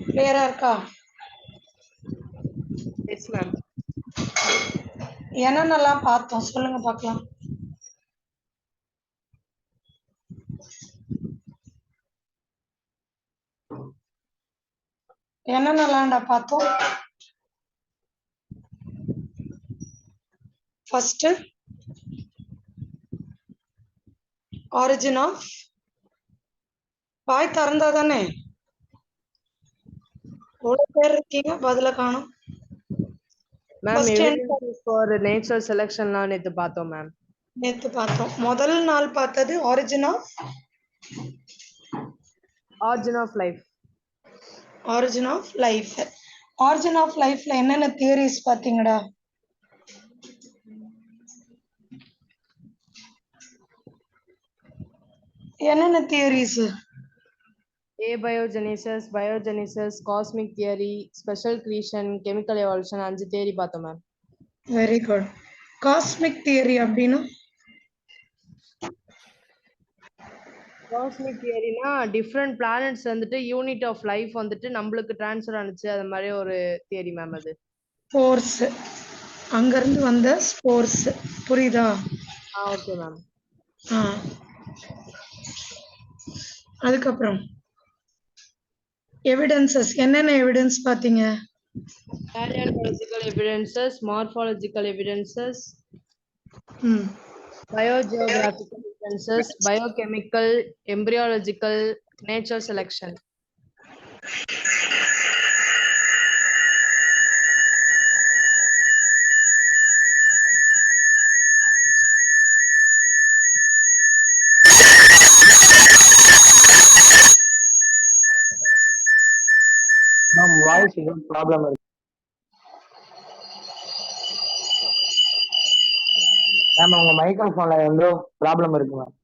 கிளியரா இருக்கா? Yes ma'am. என்னென்னலாம் பார்த்தோம் சொல்லுங்க பார்க்கலாம். என்னென்னலாம்டா பார்த்தோம்? ஃபர்ஸ்ட் ஆரிஜின் ஆஃப் வாய் திறந்தா தானே எவ்வளோ பேர் இருக்கீங்க பதில காணும். மேம் எவிடன்ஸ் ஃபார் நேச்சுரல் செலக்ஷன்லாம் நேத்து பார்த்தோம் மேம். நேத்து பார்த்தோம். முதல் நாள் பார்த்தது origin of life. Origin of life. Origin of லைஃப்ல என்னென்ன தியரிஸ் பார்த்தீங்கடா? என்னென்ன theories? Biogenesis, cosmic theory, special creation, chemical evolution 5 theory பார்த்தோம் ma'am. Very good. Cosmic theory அப்படின்னா காஸ்மிக் தியரினா டிஃப்ரெண்ட் பிளானட்ஸ் வந்துட்டு யூனிட் ஆஃப் லைஃப் வந்துட்டு நம்மளுக்கு ட்ரான்ஸ்ஃபர் ஆனிச்சு, அது மாதிரி ஒரு தியரி மேம். அது ஸ்போர்ஸ், அங்கிருந்து வந்த ஸ்போர்ஸ், புரியுதா? Okay ma'am. அதுக்கப்புறம் எவிடன்சஸ், என்னென்ன எவிடன்ஸ் பார்த்தீங்க? Paleontological evidences, morphological evidences, biogeographical evidences, biochemical, embryological, nature selection. Ma'am voice ஏதோ ப்ராப்ளம் இருக்கு மேம். உங்க மைக்ரோஃபோன்ல ஏதோ ப்ராப்ளம் இருக்கு மேம்.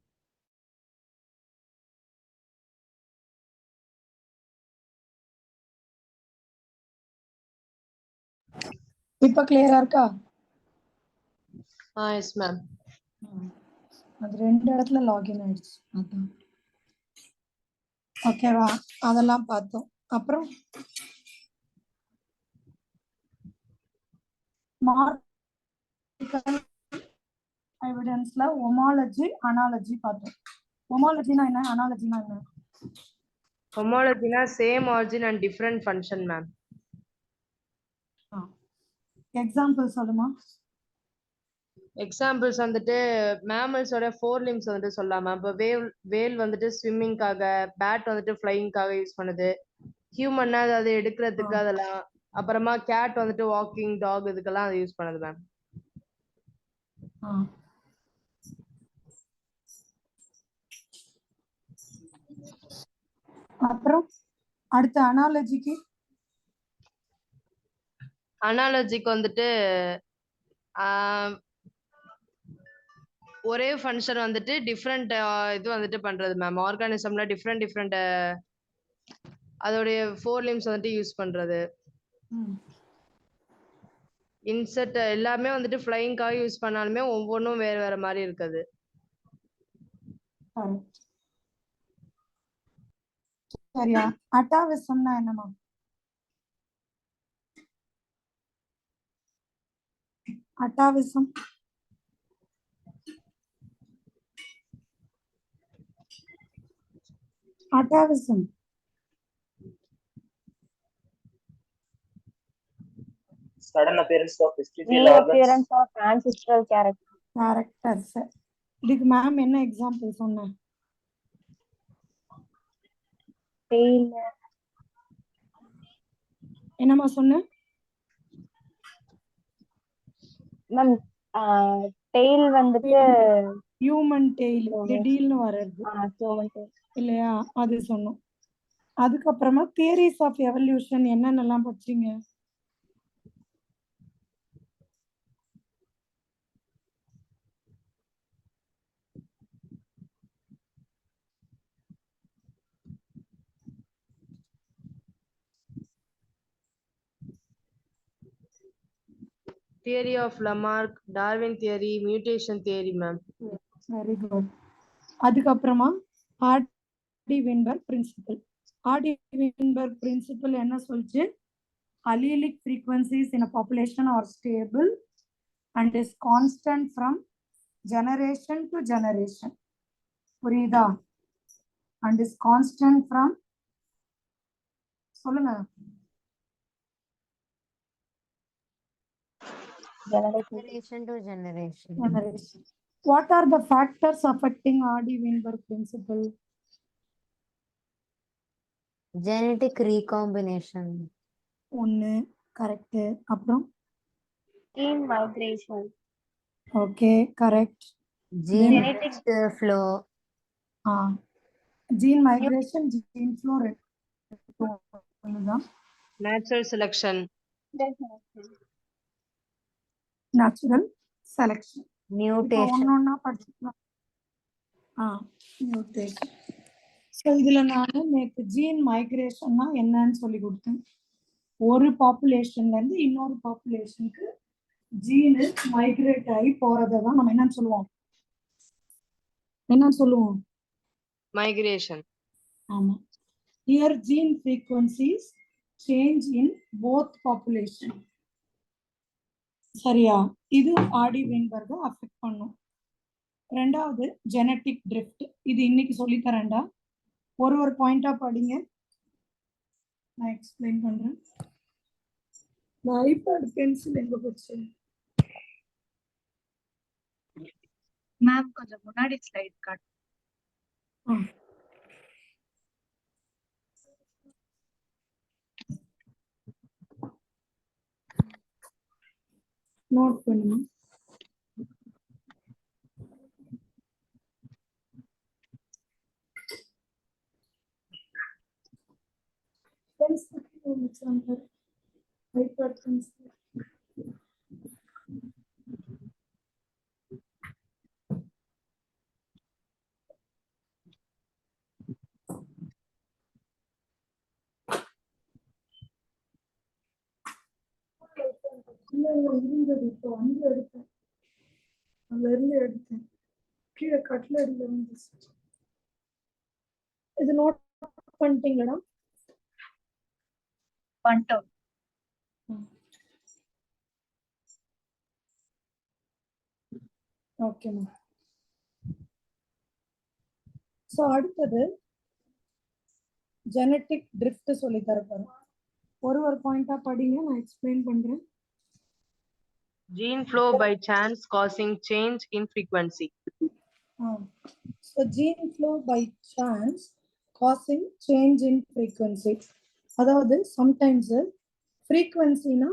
இப்ப கிளியரா இருக்கா? Yes ma'am. அது 2 இடத்துல லாகின் ஆயிடுச்சு. அதான். ஓகேவா? அதெல்லாம் பார்த்தோம். அப்புறம் மார்ஃபாலஜிக்கல் எவிடன்ஸ்ல ஹோமாலஜி, அனாலஜி பார்த்தோம். ஹோமாலஜினா என்ன, அனாலஜினா என்ன? ஹோமாலஜினா same origin and different function ma'am. Example சொல்லுமா? எக்ஸாம்பிள்ஸ் வந்துட்டு மேமல்ஸோட 4 limbs வந்துட்டு சொல்லலாம் மேம். இப்போ வேல் வந்துட்டு ஸ்விம்மிங்காக, பேட் வந்துட்டு ஃப்ளையிங்காக யூஸ் பண்ணுது. ஹியூமன்னா அது எடுக்கிறதுக்கு அதெல்லாம். அப்புறமா கேட் வந்துட்டு வாக்கிங், டாக் இதுக்கெல்லாம் அது யூஸ் பண்ணுது மேம். அப்புறம் அடுத்த அனாலஜிக்கு வந்துட்டு ஒரே ஃபங்க்ஷன் வந்துட்டு டிஃப்ரெண்ட் இது வந்துட்டு பண்றது மேம். ஆர்கானிசம்ல டிஃப்ரெண்ட் அதோடைய 4 limbs வந்துட்டு யூஸ் பண்றது. இன்செக்ட் எல்லாமே வந்துட்டு ஃப்ளையிங்காக யூஸ் பண்ணாலுமே ஒவ்வொன்றும் வேற வேற மாதிரி இருக்குது. சரியா? அட்டாவிசம்னா என்னமா? Atavism atavism sudden appearance of reappearance of ancestral characters. இதுக்கு மேம் என்ன எக்ஸாம்பிள் சொன்ன? என்னமா சொன்ன? மேம் டெய்ல் வந்துட்டு ஹியூமன் டெய்ல் திடீர்னு வர்றது இல்லையா, அது சொன்னோம். அதுக்கப்புறமா தியரிஸ் ஆஃப் எவல்யூஷன் என்னென்னலாம் படிச்சீங்க? Theory of Lamarck, Darwin theory, mutation theory ma'am. Very good. அதுக்கப்புறமா ஹார்டி-வின்பர்க் பிரின்சிபல். Hardy-Weinberg principle என்ன சொல்லுச்சு? Allelic frequencies in a population are stable and is constant from generation to generation. புரியுதா? And is constant from சொல்லுங்க. Generation to generation. Generation. What are the factors affecting Hardy-Weinberg principle? Genetic recombination. ஒன்னு correct. அப்புறம் gene migration, okay correct. Gene Genetic flow. Gene migration, gene flow தான். Natural selection. Natural selection. Mutation. ஒன்னொன்னா படிச்சுக்கலாம். Mutation. So இதுல நான் நேற்று gene மைக்ரேஷன்னா என்னன்னு சொல்லி கொடுத்தேன். ஒரு பாப்புலேஷன்ல இருந்து இன்னொரு பாப்புலேஷனுக்கு ஜீனு மைக்ரேட் ஆகி போறதை தான் நம்ம என்னன்னு சொல்லுவோம்? Migration. ஆமா. Here gene frequencies change in both population. சரியா? இது Hardy-Weinberg அஃபெக்ட் பண்ணும். ரெண்டாவது ஜெனட்டிக் ட்ரிஃப்ட். இது இன்னைக்கு சொல்லி தரேன்டா. ஒரு பாயிண்டா படிங்க, நான் எக்ஸ்பிளைன் பண்றேன். ஐபேட் பென்சில் எங்க போச்சு? மேம் கொஞ்சம் முன்னாடி ஸ்லைட் காட்டு. நோட் பண்ணுங்க. ஐபேட் பென்சில் இருந்தது. இப்போ அங்க எடுத்தேன், அங்க இருந்து எடுத்தேன், கீழே கட்ல அடியில வந்துச்சு. இது நோட் பண்ணிட்டீங்களா? பண்ணிட்டோம். ஓகேம்மா. ஸோ அடுத்தது ஜெனட்டிக் ட்ரிஃப்ட் சொல்லி தரப்போறேன். ஒரு பாயிண்டா படிங்க, நான் எக்ஸ்பிளைன் பண்றேன். Gene flow by chance causing change in frequency. So gene flow by chance causing change in frequency. அதாவது சம்டைம்ஸ் ஃப்ரீக்வன்சினா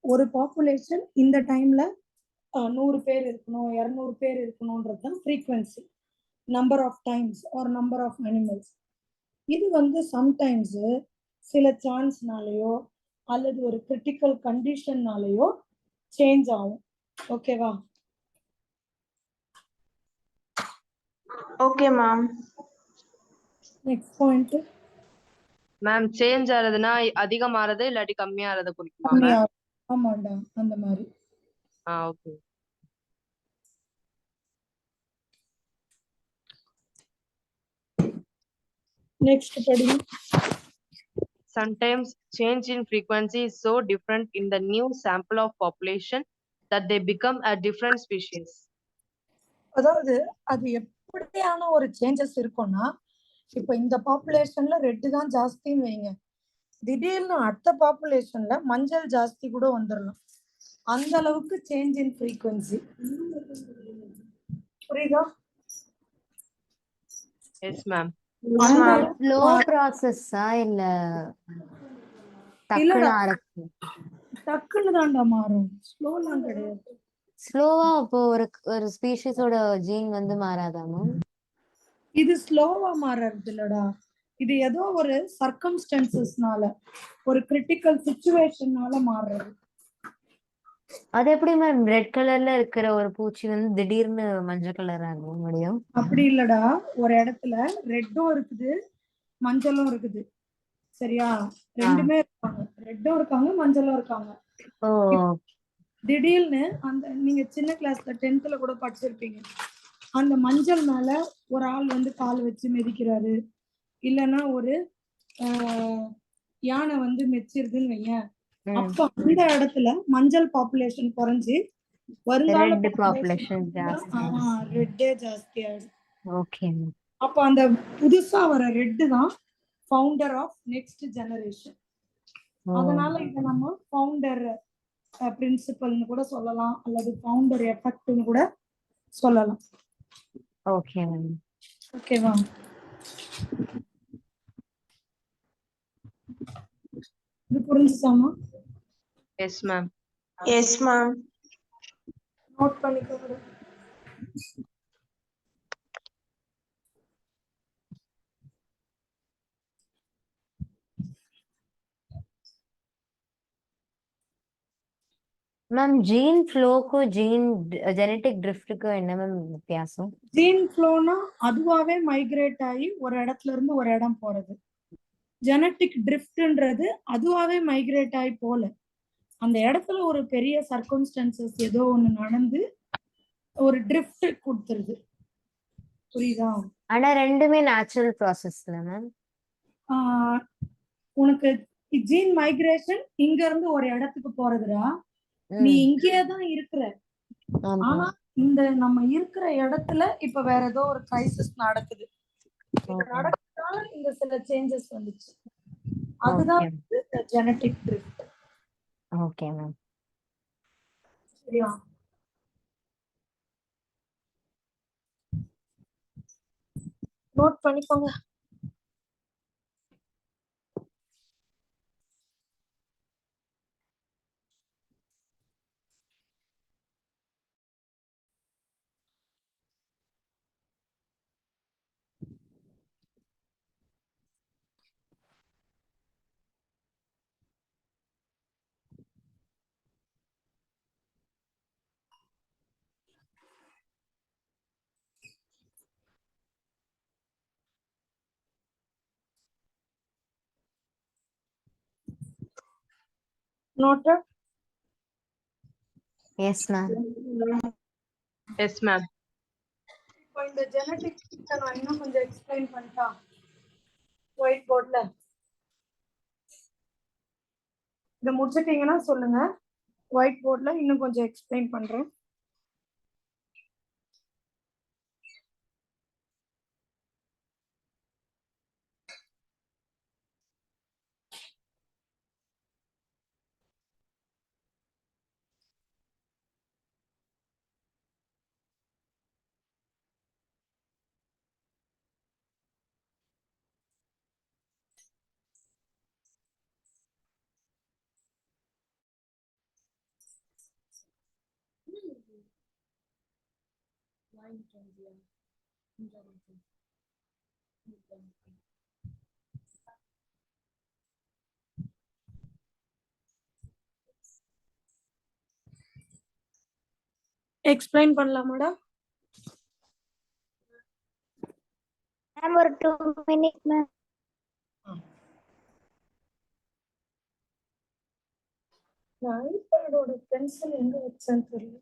ஒரு பாப்புலேஷன் இந்த டைம்ல 100 பேர் இருக்கணும், 200 பேர் இருக்கணும்ன்றது தான் frequency, number of times or number of animals. இது வந்து சம்டைம்ஸ் சில சான்ஸ்னாலேயோ அல்லது ஒரு கிரிட்டிக்கல் கண்டிஷன்னாலேயோ சேஞ்ச் ஆகும். ஓகேவா? Okay ma'am. Next point ma'am change ஆறதுன்னா அதிகமாறது இல்லாட்டி கம்மியாறத குறிக்குமா மேம்? ஆமாண்டா, அந்த மாதிரி. ஓகே. நெக்ஸ்ட் படி. Sometimes change in frequency is so different in the new sample of population that they become a different species. அதாவது அது எப்படியான ஒரு சேஞ்சஸ் இருக்கும்னா, இப்போ இந்த பாப்புலேஷன்ல ரெட்டு தான் ஜாஸ்தின்னு வைங்க, திடீர்னு அடுத்த பாப்புலேஷன்ல மஞ்சள் ஜாஸ்தி கூட வந்துடலாம். அந்த அளவுக்கு சேஞ்ச் இன் ஃப்ரீக்வன்சி. புரியுதா? Yes ma'am. ஸ்லோ ப்ராசஸ்ஸா இல்ல டக்குன்னு தான்டா மாறும், ஸ்லோலாம் கிடையாது. ஸ்லோவா அப்போ ஒரு ஸ்பீஷிஸோட ஜீன் வந்து மாறாதாமா? இது ஸ்லோவா மாறுறது இல்லடா, இது ஏதோ ஒரு சர்க்கம்ஸ்டன்சஸ்னால, ஒரு கிரிட்டிக்கல் சிச்சுவேஷன்னால மாறுறது. அது எப்படி மேம் ரெட் கலர்ல இருக்கிற ஒரு பூச்சி வந்து திடீர்னு மஞ்சள் கலர் ஆக முடியும்? அப்படி இல்லடா, ஒரு இடத்துல ரெட்டும் இருக்குது மஞ்சளும் இருக்குது. சரியா? ரெண்டுமே இருக்காங்க, ரெட்டும் இருக்காங்க மஞ்சளும் இருக்காங்க. திடீர்னு அந்த நீங்க சின்ன கிளாஸ்ல 10th கூட படிச்சிருப்பீங்க, அந்த மஞ்சள் மேல ஒரு ஆள் வந்து கால் வச்சு மிதிக்கிறாரு, இல்லைன்னா ஒரு யானை வந்து மெச்சிருதுன்னு வையேன், ம். அப்ப அந்த இடத்துல மஞ்சள் பாப்புலேஷன் குறைஞ்சு வருங்கால ரெட் பாப்புலேஷன் ஜாஸ்தி. ரெட்டே ஜாஸ்தி ஆயிடும். Okay ma'am. அப்ப அந்த புதுசா வர ரெட் தான் ஃபவுண்டர் ஆஃப் நெக்ஸ்ட் ஜெனரேஷன். அதனால இத நம்ம ஃபவுண்டர் பிரின்சிபல்னு கூட சொல்லலாம், அல்லது ஃபவுண்டர் எஃபெக்ட்னு கூட சொல்லலாம். Okay ma'am. ஓகேவா? இது புரிஞ்சுச்சாமா? Yes ma'am. Yes ma'am. Note பண்ணிக்கோங்க. மேம் ஜீன் ஃப்ளோக்கும் ஜெனடிக் ட்ரிஃப்ட்டுக்கும் என்ன மேம் வித்தியாசம்? ஜீன் ஃப்ளோனா அதுவாவே மைக்ரேட் ஆகி ஒரு இடத்துல இருந்து ஒரு இடம் போறது. ஜெனட்டிக் ட்ரிஃப்ட்ன்றது அதுவாவே மைக்ரேட் ஆகி போல, அந்த இடத்துல ஒரு பெரிய சர்க்கம்ஸ்டன்சஸ் ஏதோ ஒண்ணு நடந்து ஒரு ட்ரிஃப்ட் கொடுத்துருது. புரியுதா? ஆனா ரெண்டுமே நேச்சுரல் ப்ராசஸ்ல மேம். உனக்கு ஜீன் மைக்ரேஷன் இங்க இருந்து ஒரு இடத்துக்கு போறதுடா, நீ இங்கேயே தான் இருக்கிற. ஆனா இந்த நம்ம இருக்கிற இடத்துல இப்ப வேற ஏதோ ஒரு கிரைசிஸ் நடக்குது. நடக்கிறதால இந்த சில சேஞ்சஸ் வந்துச்சு. அதுதான் ஜெனடிக் ட்ரிஃப்ட். Okay ma'am. சரியா? நோட் பண்ணிக்கோங்க. Noted? Yes ma'am. Yes ma'am. இப்போ இந்த ஜெனடிக் நான் இன்னும் கொஞ்சம் எக்ஸ்பிளைன் பண்ணிட்டா ஒயிட் போர்ட்ல. இதை முடிச்சிட்டீங்கன்னா சொல்லுங்க, ஒயிட் போர்ட்ல இன்னும் கொஞ்சம் எக்ஸ்பிளைன் பண்றேன். எக்ஸ்பிளைன் பண்ணலாமாடா? மேம் ஒரு 2 minutes மேம். நான் ஐபேடோட பென்சில் எங்க வச்சேன்னு தெரியல.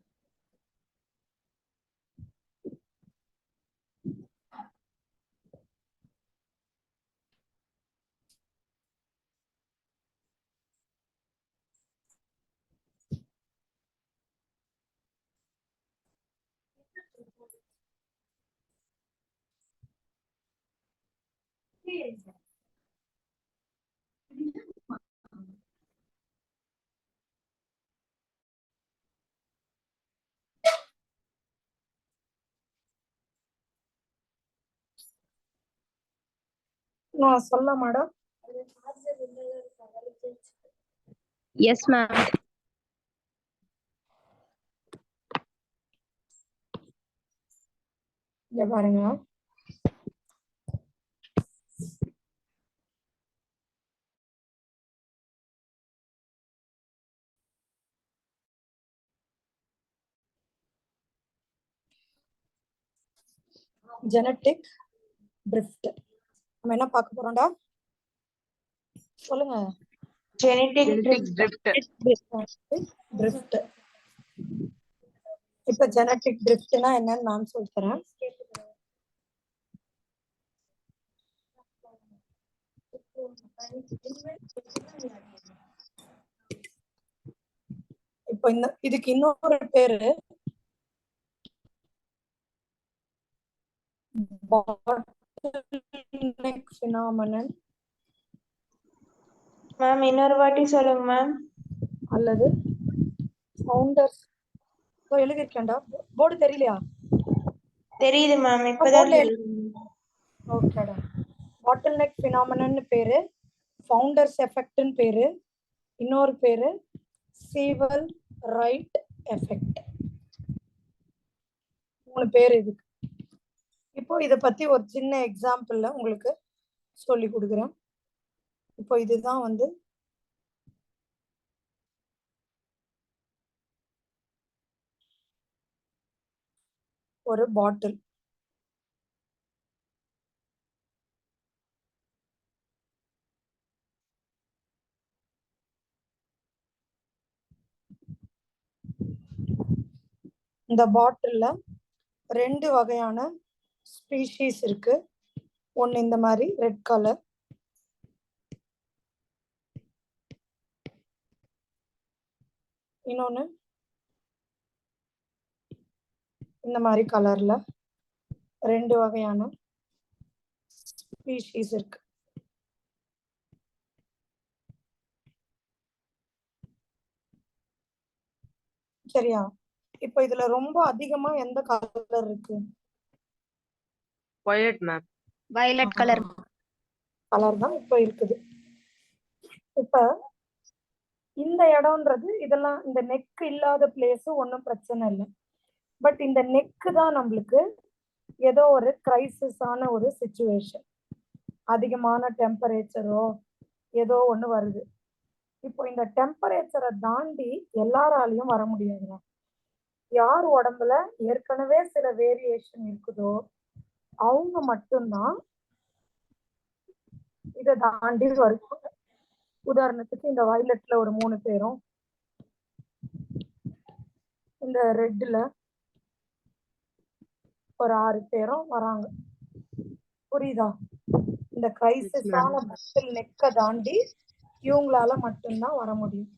நான் சொல்லமாடா? Yes ma'am. இங்க பாருங்க, ஜெனடிக் ட்ரிஃப்ட் நம்ம என்ன பார்க்க போறோம்டா? சொல்லுங்க. Genetic drift. இப்ப ஜெனடிக் ட்ரிஃப்ட்னா என்னன்னு நான் சொல்றேன். இப்போ இதுக்கு இன்னொரு பேரு bottleneck phenomenon மேம் இன்னொரு வாட்டி சொல்லுங்க மேம். அல்லது ஃபவுண்டர்ஸ். எழுதிருக்கேன்டா, போர்டு தெரியலையா? தெரியுது மேம், இப்பதான் ஓகேடா. பாட்டில்நெக் ஃபினாமினன் பேரு, ஃபவுண்டர்ஸ் எஃபெக்ட்னு பேரு, இன்னொரு பேரு சீவல் ரைட் எஃபெக்ட். 3 பேர் இதுக்கு. இப்போ இதை பத்தி ஒரு சின்ன எக்ஸாம்பிள்ல உங்களுக்கு சொல்லி கொடுக்குறேன். இப்போ இதுதான் வந்து ஒரு பாட்டில். இந்த பாட்டில்ல 2 வகையான ஸ்பீஷீஸ் இருக்கு. ஒன்னு இந்த மாதிரி ரெட் கலர், இன்னொன்னு இந்த மாதிரி கலர்ல 2 வகையான ஸ்பீஷீஸ் இருக்கு. சரியா? இப்போ இதுல ரொம்ப அதிகமா எந்த கலர் இருக்கு? Violet ma'am. violet color. Colour தான் இப்போ இருக்குது. இப்ப இந்த இடம்ன்றது இதெல்லாம் இந்த நெக் இல்லாத பிளேஸ் ஒன்றும் பிரச்சனை இல்லை. பட் இந்த நெக்கு தான் நம்மளுக்கு ஏதோ ஒரு கிரைசிஸான ஒரு சிச்சுவேஷன், அதிகமான டெம்பரேச்சரோ ஏதோ ஒன்று வருது. இப்போ இந்த டெம்பரேச்சரை தாண்டி எல்லாராலையும் வர முடியாதுங்க. யார் உடம்புல ஏற்கனவே சில வேரியேஷன் இருக்குதோ அவங்க மட்டும்தான் இதை தாண்டி வருவாங்க. உதாரணத்துக்கு இந்த வயலட்ல ஒரு 3 பேரும், இந்த ரெட்ல ஒரு 6 பேரும் வராங்க. புரியுதா? இந்த கிரைசிஸான பாட்டில் நெக்க தாண்டி இவங்களால மட்டும்தான் வர முடியும்.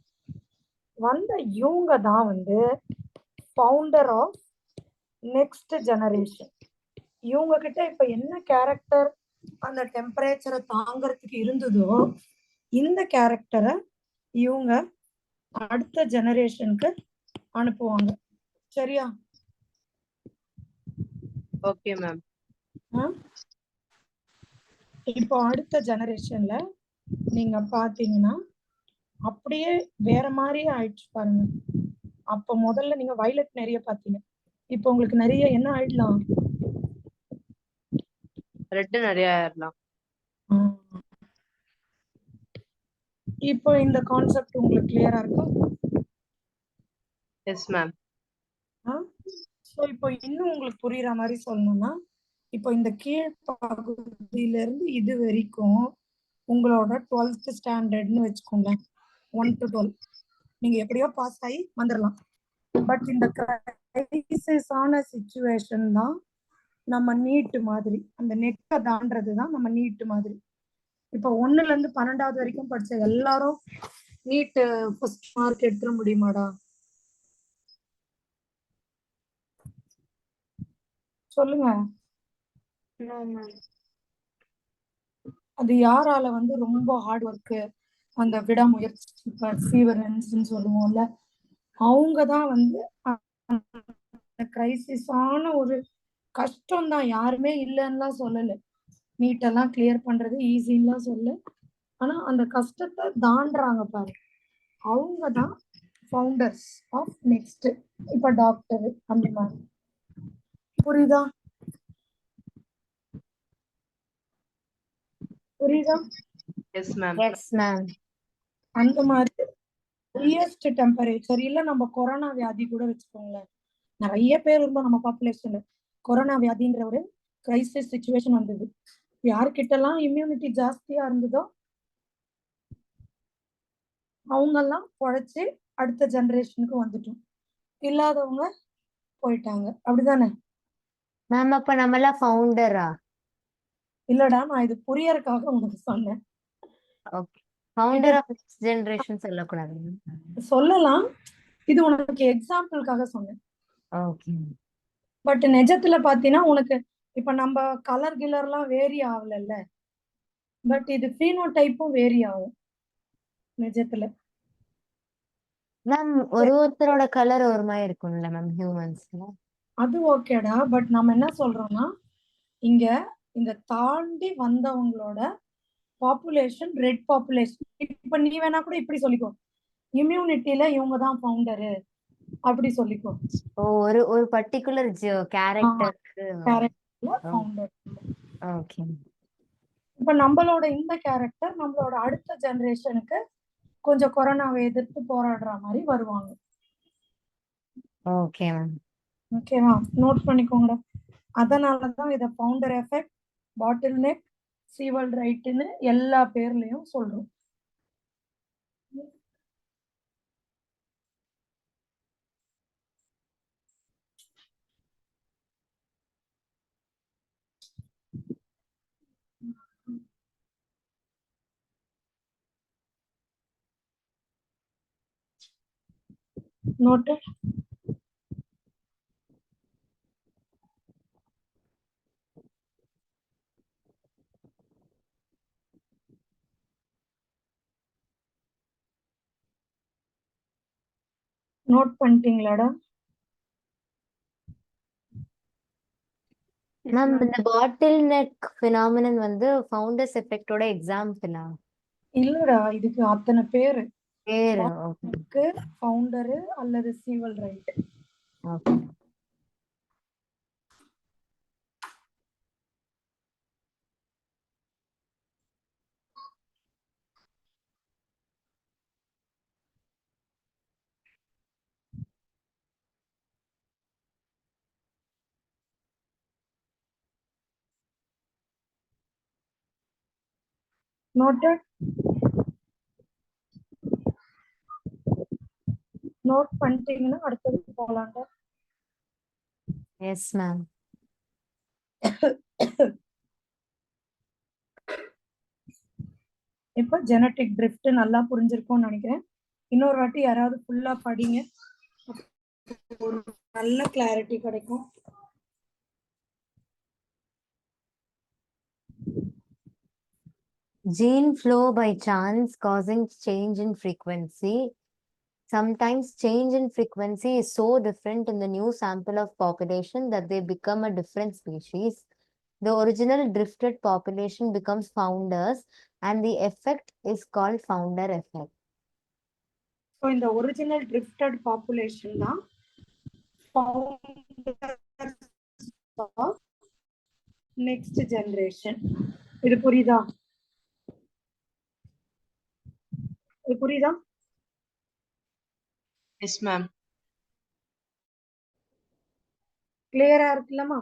வந்த இவங்க தான் வந்து ஃபவுண்டர் ஆஃப் நெக்ஸ்ட் ஜெனரேஷன். இவங்க கிட்ட இப்ப என்ன கேரக்டர் அந்த டெம்பரேச்சரை தாங்கறதுக்கு இருந்ததோ இந்த கேரக்டரை இவங்க அடுத்த ஜெனரேஷனுக்கு அனுப்புவாங்க. சரியா? Okay ma'am. இப்போ அடுத்த ஜெனரேஷன்ல நீங்க பாத்தீங்கன்னா அப்படியே வேற மாதிரியே ஆயிடுச்சு பாருங்க. அப்ப முதல்ல நீங்க வயலட் நிறைய பாத்தீங்க, இப்போ உங்களுக்கு நிறைய என்ன ஆயிடலாம்? ரெட் நிறைய ஆயிடலாம். இப்போ இந்த கான்செப்ட் உங்களுக்கு கிளியரா இருக்கா? Yes ma'am. ஸோ இப்போ இன்னும் உங்களுக்கு புரியுற மாதிரி சொல்லணும்னா, இப்போ இந்த கீழ் பகுதியில இருந்து இது வரைக்கும் உங்களோட 12th ஸ்டாண்டர்ட்னு வச்சுக்கோங்க, 1 to 12 நீங்க எப்படியோ பாஸ் ஆகி வந்துடலாம். பட் இந்த கிரைசிஸான சிச்சுவேஷன் தான் நம்ம நீட் மாதிரி, அந்த நெட்டை தாண்டது தான் நம்ம நீட் மாதிரி. இப்போ 1ல இருந்து 12வது வரைக்கும் படிச்ச எல்லாரும் நீட் ஃபர்ஸ்ட் மார்க் எடுத்துட முடியுமாடா? சொல்லுங்க. அது யாரால வந்து ரொம்ப ஹார்ட் ஒர்க்கு, அந்த விடாமுயற்சி, பர்சீவரன்ஸ்னு சொல்லுவோம்ல, அவங்க தான் வந்து கிரைசிஸான ஒரு கஷ்டம் தான், யாருமே இல்லைன்னுலாம் சொல்லலை, நீட்டெல்லாம் கிளியர் பண்றது ஈஸின்னுலாம் சொல்ல, ஆனா அந்த கஷ்டத்தை தாண்டுறாங்க பாரு, அவங்க தான் ஃபவுண்டர்ஸ் ஆஃப் நெக்ஸ்ட். இப்ப டாக்டர் அந்த மாதிரி. புரியுதா? புரியுதா? S ma'am. Yes ma'am. அந்த மாதிரி ஹையஸ்ட் டெம்பரேச்சர் இல்ல, நம்ம கொரோனா வியாதி கூட வச்சுக்கோங்களேன், நிறைய பேர் இருந்தோம் நம்ம பாப்புலேஷன்ல. கொரோனா வியாதின்ற ஒரு கிரைசிஸ் சிச்சுவேஷன் வந்தது. யார்கிட்டலாம் இம்யூனிட்டி ஜாஸ்தியா இருந்ததோ அவங்கெல்லாம் பொழைச்சு அடுத்த ஜெனரேஷனுக்கு வந்துட்டோம், இல்லாதவங்க போயிட்டாங்க. அப்படிதானே மேம்? அப்ப நம்ம எல்லாம் ஃபவுண்டரா? இல்லடா, நான் இது புரியறதுக்காக உங்களுக்கு சொன்னேன். Okay. Founder of next generation சொல்லக்கூடாது. சொல்லலாம், இது உனக்கு எக்ஸாம்பிளுக்காக சொன்னேன். ஓகே. பட் நிஜத்துல பாத்தீங்கன்னா உனக்கு இப்ப நம்ம கலர் கிலர்லாம் வேரி ஆகல, பட் இது ஃபீனோடைப்பும் வேரி ஆகும் நிஜத்துல. மேம் ஒருத்தரோட கலர் ஒரு மாதிரி இருக்கும்ல மேம் ஹியூமன்ஸ்ல? அது ஓகேடா, பட் நம்ம என்ன சொல்றோம்னா இங்க இந்த தாண்டி வந்தவங்களோட பாப்புலேஷன் ரெட் பாப்புலேஷன். இப்ப நீ வேணா கூட இப்படி சொல்லிக்கோ, இம்யூனிட்டியில இவங்க தான் ஃபவுண்டரு அப்படி சொல்லிக்கோ. ஒரு ஒரு பர்టిక్యులர் கேரக்டருக்கு. ஃபவுண்டர். ஓகே. இப்ப நம்மளோட இந்த கேரக்டர் நம்மளோட அடுத்த ஜெனரேஷனுக்கு கொஞ்சம் கொரோனாவை எதிர்த்து போராடுற மாதிரி வருவாங்க. Okay ma'am. ஓகேவா, நோட் பண்ணிக்கோங்கடா. அதனாலதான் இத founder effect, bottle neck, Sewall ரைட்னு எல்லா பேர்லயும் சொல்றோம். Noted. நோட் பண்ணிட்டீங்களாடா? மேம் இந்த பாட்டில் நெக் ஃபினாமினன் வந்து ஃபவுண்டர்ஸ் எஃபெக்ட்டோட எக்ஸாம்பிளா? இல்லடா, இதுக்கு அத்தனை பேரு. பேரு. ஓகே. ஃபவுண்டரு அல்லது Sewall Wright. Okay. Noted. Note பண்ணிட்டீங்கன்னா அடுத்தது போலாம்டா. Yes ma'am. இப்ப ஜெனட்டிக் ட்ரிஃப்ட் நல்லா புரிஞ்சிருக்கும்னு நினைக்கிறேன். இன்னொரு வாட்டி யாராவது ஃபுல்லா படிங்க, ஒரு நல்ல கிளாரிட்டி கிடைக்கும். Gene flow by chance causing change in frequency. Sometimes change in frequency is so different in the new sample of population that they become a different species. The original drifted population becomes founders and the effect is called founder effect. So in the original drifted population தான் next generation. இது புரியுதா? இது புரியுதா? Yes ma'am. கிளியரா இருக்குல்லமா?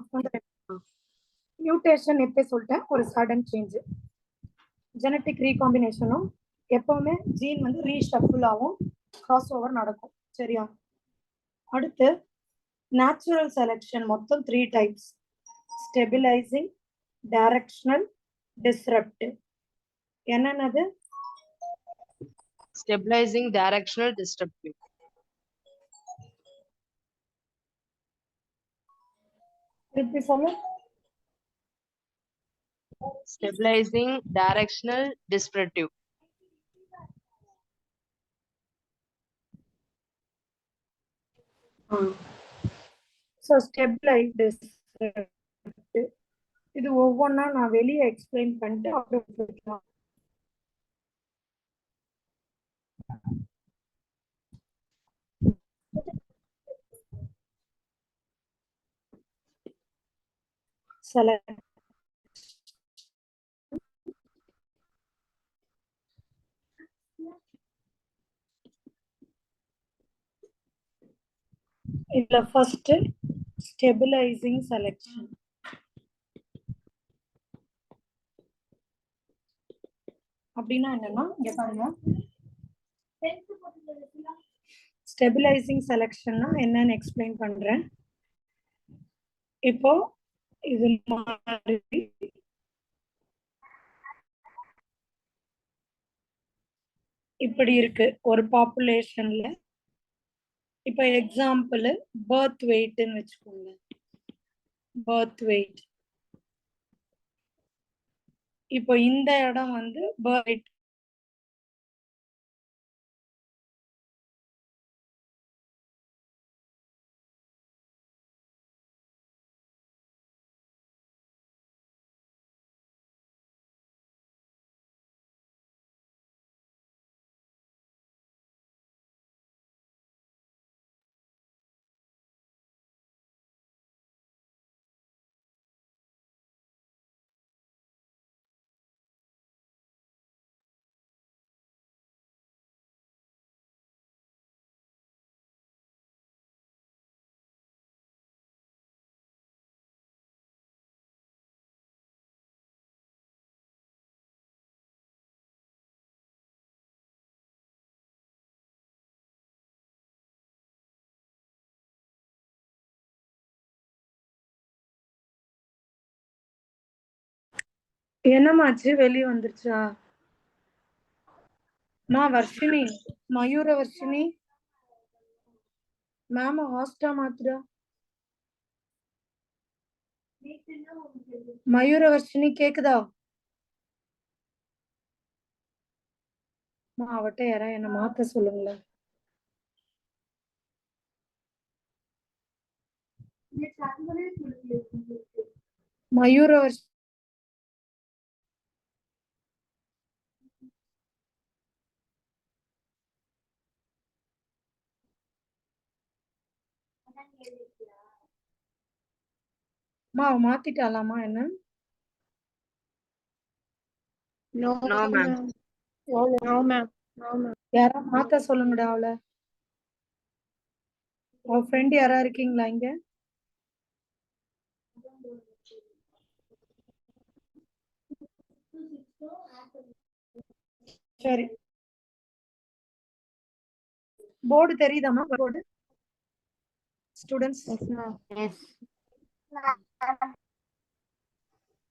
Mutation எப்ப சொல்லிட்டேன், ஒரு sudden change. Genetic ரீகாம்பினேஷனும் எப்பவுமே ஜீன் வந்து ரீஷஃபிள் ஆகும், கிராஸ் ஓவர் நடக்கும். சரியா? அடுத்து நேச்சுரல் செலக்ஷன் மொத்தம் 3 டைப்ஸ்: ஸ்டெபிலைசிங், டைரக்ஷனல், டிஸ்ரப்டிவ். என்னன்னது? Stabilizing, directional, disruptive. திருப்பி சொல்லு. Stabilizing, directional, disruptive. So stabilize, disruptive, இது ஒவ்வொன்றா நான் வெளியே எக்ஸ்பிளைன் பண்ணிட்டு அப்புறம் select. இதுல ஃபர்ஸ்ட் ஸ்டெபிலைசிங் செலக்ஷன். அப்படின்னா என்னன்னா, இங்க பாருங்க, ஸ்டெபிலைசிங் செலக்ஷன்னா என்னன்னு எக்ஸ்பிளைன் பண்றேன். இப்போ இது மாதிரி இப்படி இருக்கு ஒரு பாப்புலேஷன்ல. இப்ப எக்ஸாம்பிள் பர்த் வெயிட்னு வச்சுக்கோங்க. பர்த் வெயிட் இப்போ இந்த இடம் வந்து பர்த் என்னமாச்சு வெளியே வந்துருச்சா? வர்ஷினி, மயூர வர்ஷினி மேம் ஹாஸ்டா மாத்துடா. மயூர வர்ஷினி கேக்குதா? அவட்ட யாரா என்ன மாத்த சொல்லுங்களேன். மயூர வர்ஷினி மாத்திட்டாலாமா என்ன? No ma'am. யாரா மாத்த சொல்லுங்கடா அவளை. அவ ஃப்ரெண்ட் யாரா இருக்கீங்களா இங்க? சரி, போர்டு தெரியுதாமா? Board students. Yes.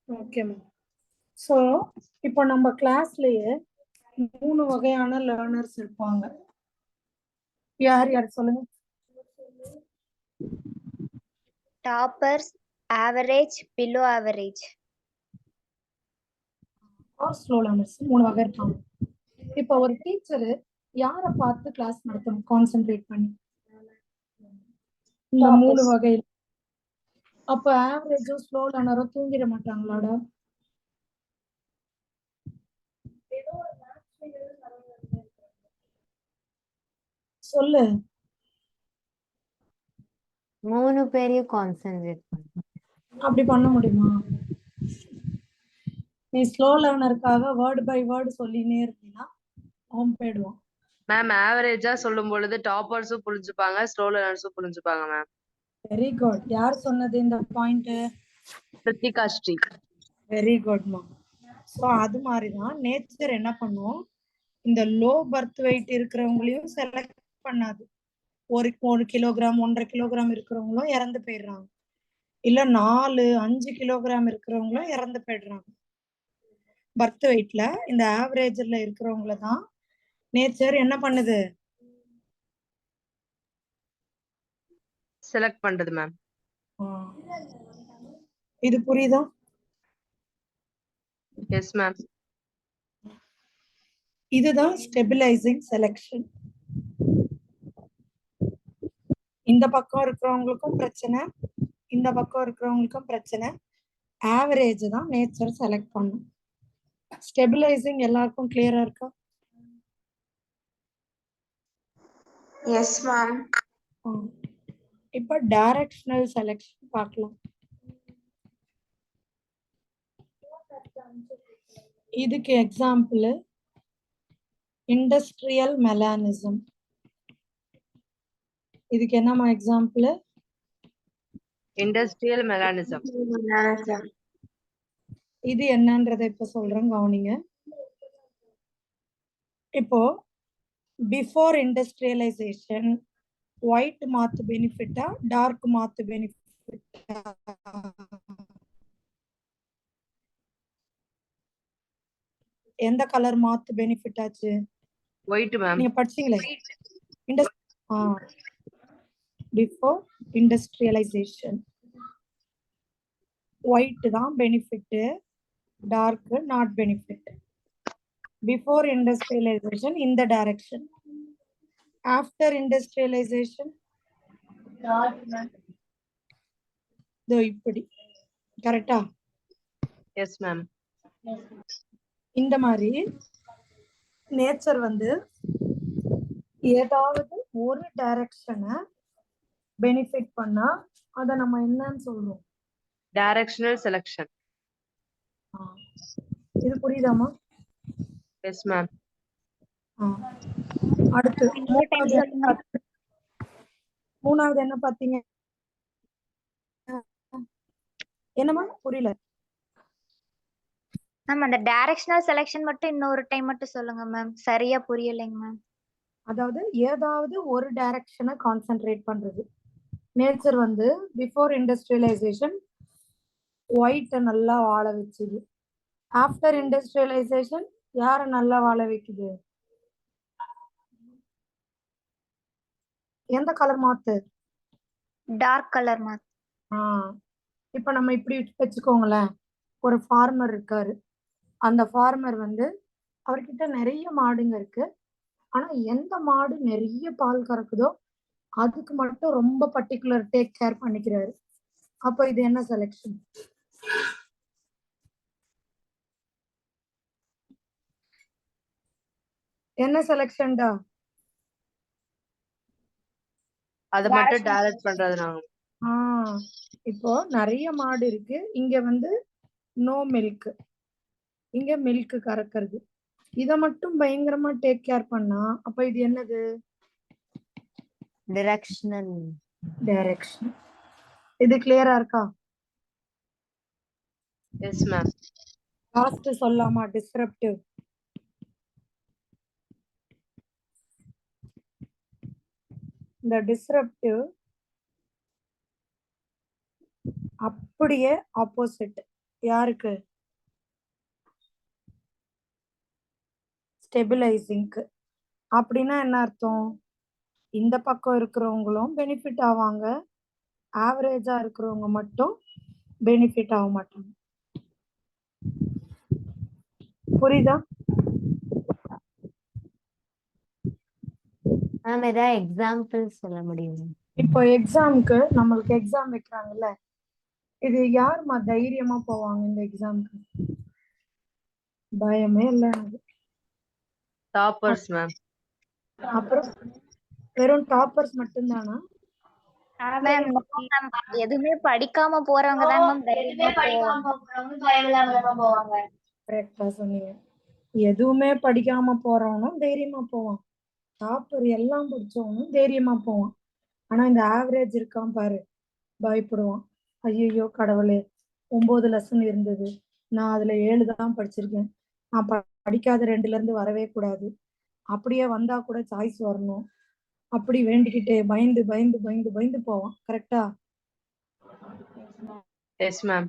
Okay ma'am. So இப்போ நம்ம கிளாஸ்லயே 3 வகையான லேர்னர்ஸ் இருப்பாங்க. யார் யார் சொல்லுங்க. Toppers, average, below average. Slow learners 3 வகை இருப்பாங்க. இப்போ ஒரு டீச்சர் யாரை பார்த்து கிளாஸ் நடத்தணும் கான்சென்ட்ரேட் பண்ணி? இந்த 3 வகையில். அப்ப ஆவரேஜோ ஸ்லோ லேர்னரோ தூங்கிட மாட்டாங்களாடா? சொல்லு. 3 பேரையும் கான்சென்ட்ரேட் பண்ணு. அப்படி பண்ண முடியுமா? நீ ஸ்லோ லேர்னருக்காக வேர்டு பை வேர்டு சொல்லினே இருந்தீங்கன்னா அவன் போயிடுவான். மேம் ஆவரேஜா சொல்லும் பொழுது டாப்பர்ஸும் புரிஞ்சுப்பாங்க, ஸ்லோ லேர்னர்ஸும் புரிஞ்சுப்பாங்க மேம். Very good. யார் சொன்னது இந்த பாயிண்ட்? கிருத்திகா ஸ்ரீ. வெரி குட்மா. ஸோ அது மாதிரிதான் நேச்சர் என்ன பண்ணும், இந்த லோ பர்த் வெயிட் இருக்கிறவங்களையும் செலக்ட் பண்ணாது. 1 கிலோகிராம் 1.5 கிலோகிராம் இருக்கிறவங்களும் இறந்து போயிடுறாங்க. இல்ல 4-5 கிலோகிராம் இருக்கிறவங்களும் இறந்து போயிடுறாங்க. பர்த் வெயிட்ல இந்த ஆவரேஜ்ல இருக்கிறவங்கள தான் நேச்சர் என்ன பண்ணுது, செலக்ட் பண்றது மேம். இது புரியுதா? Yes ma'am. இதுதான் ஸ்டெபிலைசிங் செலக்ஷன். இந்த பக்கம் இருக்கிறவங்களுக்கும் பிரச்சனை, இந்த பக்கம் இருக்கிறவங்களுக்கும் பிரச்சனை. ஆவரேஜ் தான் நேச்சர் செலக்ட் பண்ணும். ஸ்டெபிலைசிங் எல்லாருக்கும் கிளியரா இருக்கா? Yes ma'am. இப்ப டைரக்ஷனல் செலக்ஷன் பார்க்கலாம். இதுக்கு எக்ஸாம்பிள் இண்டஸ்ட்ரியல் மெலானிசம். இதுக்கு என்னமா எக்ஸாம்பிள்? Industrial melanism. இது என்னன்றதை இப்ப சொல்றேன், கவனிங்க. இப்போ பிஃபோர் இண்டஸ்ட்ரியலைசேஷன் ஒயிட் மாத்து பெனிஃபிட்டா டார்க் மாத்து பெனிஃபிட்டா? எந்த கலர் மாத்து பெனிஃபிட் ஆச்சு? White ma'am. நீங்க படிச்சீங்களே பிஃபோர் இண்டஸ்ட்ரியலைசேஷன் ஒயிட் தான் benefit, dark not benefit. Before industrialisation இந்த டைரக்ஷன், ஆஃப்டர் இண்டஸ்ட்ரியலைசேஷன் இப்படி. கரெக்டா? Yes ma'am. இந்த மாதிரி நேச்சர் வந்து ஏதாவது ஒரு டைரக்ஷனை பெனிஃபிட் பண்ணா அத நம்ம என்னன்னு சொல்றோம்? Directional selection. இது புரியுதாமா? Yes ma'am. அடுத்து மூணாவது என்ன பாத்தீங்க? என்னமா புரியல? மேம் அந்த டைரக்ஷனல் செலக்ஷன் மட்டும் இன்னொரு டைம் மட்டும் சொல்லுங்க மேம், சரியா புரியலைங்க மேம். அதாவது ஏதாவது ஒரு டைரக்ஷனை கான்சென்ட்ரேட் பண்றது. நேச்சர் வந்து பிஃபோர் இண்டஸ்ட்ரியலைசேஷன் ஒயிட்டை நல்லா வாழ வச்சுது. ஆஃப்டர் இண்டஸ்ட்ரியலைசேஷன் யார நல்லா வாழ வைக்குது? எந்த கலர் மாத்து? Dark colour ma'am. இப்ப நம்ம இப்படி வச்சுக்கோங்களேன், ஒரு ஃபார்மர் இருக்காரு. அந்த ஃபார்மர் வந்து அவர்கிட்ட நிறைய மாடுங்க இருக்கு. ஆனா எந்த மாடு நிறைய பால் கறக்குதோ அதுக்கு மட்டும் ரொம்ப பர்டிகுலர் டேக் கேர் பண்ணிக்கிறாரு. அப்போ இது என்ன செலக்ஷன்? என்ன செலக்ஷன்டா? அத மட்டும் டைரக்ட் பண்றது நாங்க. இப்போ நிறைய மாடு இருக்கு, இங்க வந்து நோ மில்க், இங்க மில்க் கறக்கிறது. இத மட்டும் பயங்கரமா டேக் கேர் பண்ணா அப்ப இது என்னது? Directional direction. இது கிளியரா இருக்கா? Yes ma'am. லாஸ்ட் சொல்லாமா? டிஸ்ரப்டிவ். இந்த டிஸ்ரப்டிவ் அப்படியே ஆப்போசிட் யாருக்கு? ஸ்டெபிலைசிங்க்கு. அப்படின்னா என்ன அர்த்தம்? இந்த பக்கம் இருக்கிறவங்களும் பெனிஃபிட் ஆவாங்க, ஆவரேஜா இருக்கிறவங்க மட்டும் பெனிஃபிட் ஆக மாட்டாங்க. புரியுதா? மேம் ஏதாவது எக்ஸாம்பிள் சொல்ல முடியுமா? இப்போ எக்ஸாம்க்கு நம்மளுக்கு எக்ஸாம் வைக்கிறாங்கல்ல, இது யாருமா தைரியமா போவாங்க இந்த எக்ஸாம்க்கு? பயமே இல்லை எனக்கு. Toppers ma'am. அப்புறம் வெறும் டாப்பர்ஸ் மட்டும்தானா? மேம் எதுவுமே படிக்காம போறவங்க தான் மேம் தைரியமா போவாங்க. கரெக்டா சொன்னீங்க. எதுவுமே படிக்காம போறவனும் தைரியமா போவான், டாப்பர் எல்லாம் படிச்சவனும் தைரியமா போவான். ஆனா இந்த ஆவரேஜ் இருக்கான் பாரு, பயப்படுவான். ஐயோ கடவுளே, 9 லெசன் இருந்தது, நான் அதுல 7 தான் படிச்சிருக்கேன், நான் படிக்காத 2ல இருந்து வரவே கூடாது, அப்படியே வந்தா கூட சாய்ஸ் வரணும், அப்படி வேண்டிக்கிட்டே பயந்து பயந்து பயந்து பயந்து போவான். கரெக்டா? Yes ma'am.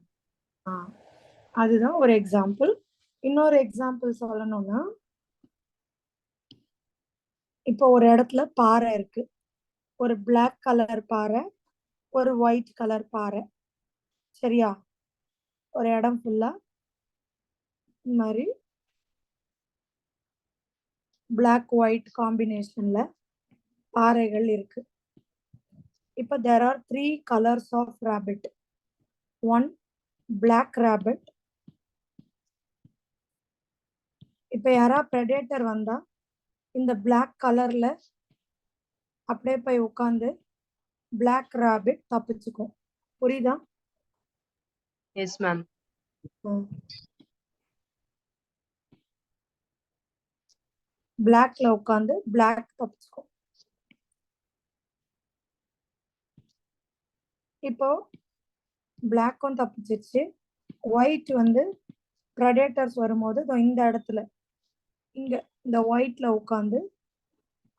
அதுதான் ஒரு எக்ஸாம்பிள். இன்னொரு எக்ஸாம்பிள் சொல்லணும்னா, இப்போ ஒரு இடத்துல பாறை இருக்கு, ஒரு பிளாக் கலர் பாறை, ஒரு ஒயிட் கலர் பாறை. சரியா? ஒரு இடம் ஃபுல்லா இந்த மாதிரி பிளாக் ஒயிட் காம்பினேஷன்ல பாறைகள் இருக்கு. இப்போ there are 3 colors of rabbit. One black rabbit. இப்போ யாரா predator வந்தா இந்த black கலர்ல அப்படியே போய் உட்காந்து black rabbit தப்பிச்சுக்கும். புரியுதா? Yes ma'am. பிளாக்ல உட்காந்து பிளாக் தப்பிச்சுக்கும். இப்போ பிளாக்கும் தப்பிச்சிருச்சு, ஒயிட் வந்து ப்ரெடேட்டர்ஸ் வரும்போது இந்த இடத்துல இங்க இந்த ஒயிட்ல உட்காந்து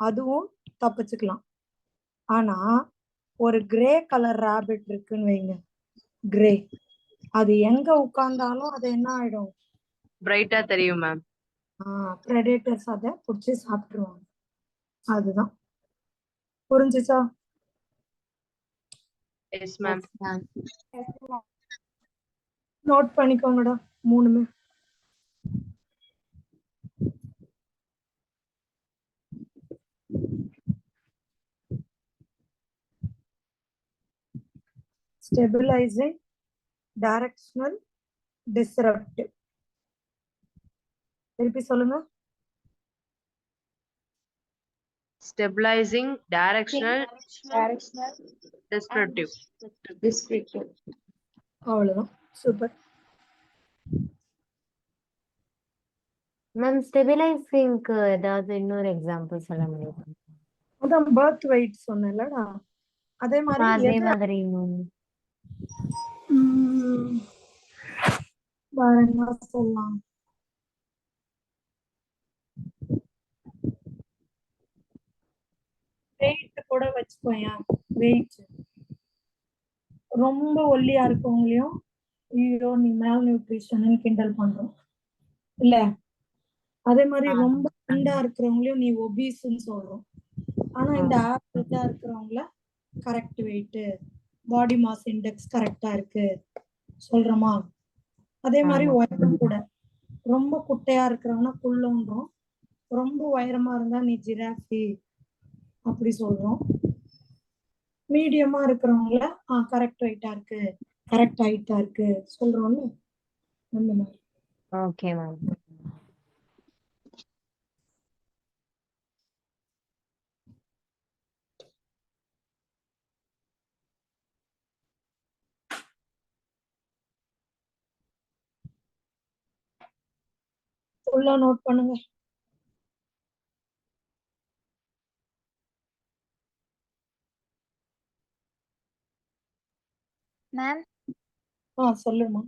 அதுவும் தப்பிச்சுக்கலாம். ஆனா ஒரு கிரே கலர் ராபிட் இருக்குன்னு வைங்க, கிரே, அது எங்க உட்கார்ந்தாலும் அது என்ன ஆயிடும்? பிரைட்டா தெரியும் மேம். ப்ரெடேட்டர்ஸ் அதை பிடிச்சி சாப்பிட்டுருவாங்க. அதுதான். புரிஞ்சுச்சா? Yes ma'am. நோட் பண்ணிக்கோங்கடா 3மே. Stabilizing, directional, disruptive. திருப்பி சொல்லுங்க. Stabilizing, directional, descriptive. அவ்வளவுதான். சூப்பர். மேம் ஸ்டெபிலைசிங்க்கு ஏதாவது இன்னொரு எக்ஸாம்பிள் சொல்ல முடியுமா? அதான் பர்த் வெயிட் சொன்னேன்லடா, அதே மாதிரி அதே எது மாதிரி வேற என்ன சொல்லலாம்? வெயிட் கூட வச்சுக்கோயேன். வெயிட் ரொம்ப ஒல்லியா இருக்கவங்களையும் ஐயோ நீ மேல் நியூட்ரிஷன் கிண்டல் பண்றோம் இல்ல, அதே மாதிரி ரொம்ப குண்டா இருக்கிறவங்களையும் நீ ஒபீஸ்ன்னு சொல்றோம். ஆனா இந்த ஆவரேஜா இருக்கிறவங்கள correct weight, body mass index கரெக்டா இருக்கு சொல்றோமா? அதே மாதிரி உயரம் கூட, ரொம்ப குட்டையா இருக்கிறவனா குள்ளன்றோம், ரொம்ப உயரமா இருந்தா நீ ஜிராஃபி அப்படி சொல்றோம். மீடியமா இருக்கிறவங்கள கரெக்ட் வெயிட்டா இருக்கு, கரெக்ட் ஹைட்டா இருக்கு சொல்றோம்ல, அந்த மாதிரி. Okay ma'am. ஃபுல்லா நோட் பண்ணுங்க. மேம் சொல்லுமா.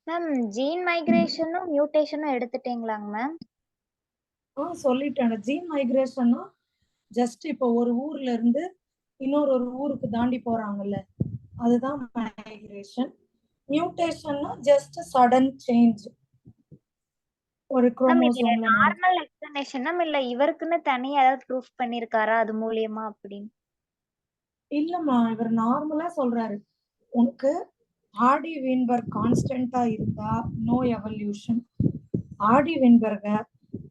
மேம் ஜீன் மைக்ரேஷனும் மியூட்டேஷனும் எடுத்துட்டீங்களாங்க மேம்? சொல்லிட்டேன். ஜீன் மைக்ரேஷன்னா ஜஸ்ட் இப்போ ஒரு ஊர்ல இருந்து இன்னொரு ஊருக்கு தாண்டி போறாங்கல்ல, அதுதான் மைக்ரேஷன். மியூட்டேஷன்னா ஜஸ்ட் சடன் சேஞ்ச் ஒரு குரோமோசோம்ல. நார்மல் எக்ஸ்பிளனேஷனா இல்ல இவருக்குன்னு தனியா ஏதாவது ப்ரூஃப் பண்ணிருக்காரா அது மூலியமா அப்படின்னு? இல்லம்மா, இவர் நார்மலா சொல்றாரு, உனக்கு ஆடி வீன்பர்க் கான்ஸ்டன்டா இருந்தா நோ எவல்யூஷன். ஆடி வீன்பர்க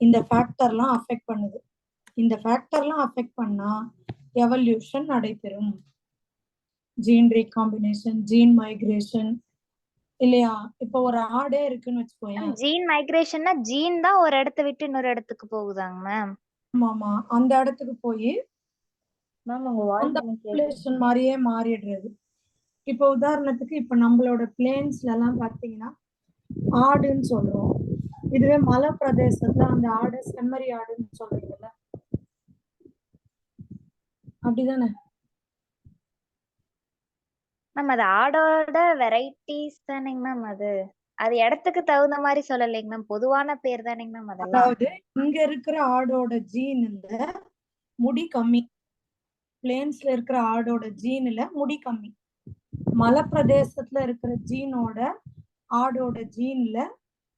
இந்த ஃபேக்டர்லாம் அஃபெக்ட் பண்ணுது, இந்த ஃபேக்டர்லாம் அஃபெக்ட் பண்ணா எவல்யூஷன் நடைபெறும். ஜீன் ரீகாம்பினேஷன், ஜீன் மைக்ரேஷன் இல்லையா? இப்போ ஒரு ஆடே இருக்குன்னு வச்சுக்கோயேன். ஜீன் மைக்ரேஷன்னா ஜீன் தான் ஒரு இடத்த விட்டு இன்னொரு இடத்துக்கு போகுதாங்க மேம்? ஆமாமா, அந்த இடத்துக்கு போய் அந்த பாப்புலேஷன் மாதிரியே மாறிடுறது. இப்போ உதாரணத்துக்கு இப்ப நம்மளோட பிளேன்ஸ்ல எல்லாம் பாத்தீங்கன்னா ஆடுன்னு சொல்றோம், இதுவே மலை பிரதேசத்துல அந்த ஆடு செம்மறி ஆடுன்னு சொல்றீங்கல்ல, அப்படிதானே மேம்? அது ஆடோட வெரைட்டிஸ் தானேங்க மேம்? அது அது இடத்துக்கு தகுந்த மாதிரி சொல்லலைங்க மேம், பொதுவான பேர் தானேங்க மேம் அதெல்லாம்? அதாவது இங்க இருக்கிற ஆடோட ஜீன்ல முடி கம்மி, பிளேன்ஸ்ல இருக்கிற ஆடோட ஜீன்ல முடி கம்மி, மலை பிரதேசத்துல இருக்கிற ஜீனோட ஆடோட ஜீன்ல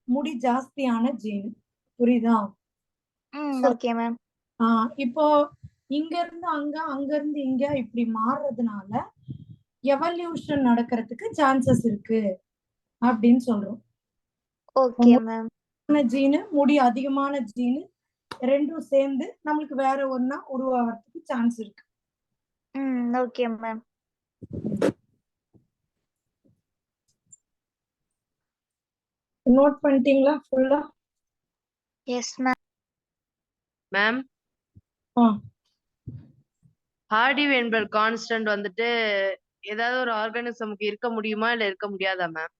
முடி ஜாஸ்தியான ஜீன். புரியுதா? Okay ma'am. இப்போ இங்க இருந்து அங்க, அங்க இருந்து இங்க இப்படி மாறுறதுனால எவல்யூஷன் நடக்கிறதுக்கு சான்சஸ் இருக்கு அப்படின்னு சொல்றோம். Okay ma'am. ஜீனு முடி அதிகமான ஜீனு ரெண்டும் சேர்ந்து நம்மளுக்கு வேற ஒண்ணா உருவாகிறதுக்கு சான்ஸ் இருக்கு. Okay ma'am. நோட் பண்ணிட்டீங்களா ஃபுல்லா? Yes ma'am. Ma'am Hardy Weinberg constant வந்துட்டு ஏதாவது ஒரு ஆர்கானிசமுக்கு இருக்க முடியுமா இல்ல இருக்க முடியாதா மேம்?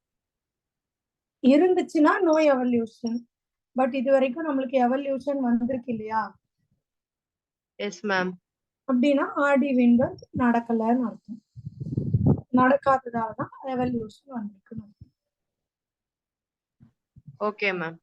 இருந்துச்சுன்னா நோ எவல்யூஷன். பட் இது வரைக்கும் நம்மளுக்கு எவல்யூஷன் வந்திருக்கு இல்லையா? Yes ma'am. அப்படின்னா ஹார்டி வெயின்பர்க் நடக்கலன்னு அர்த்தம். நடக்காததாலதான் எவல்யூஷன் வந்திருக்கு. Okay ma'am.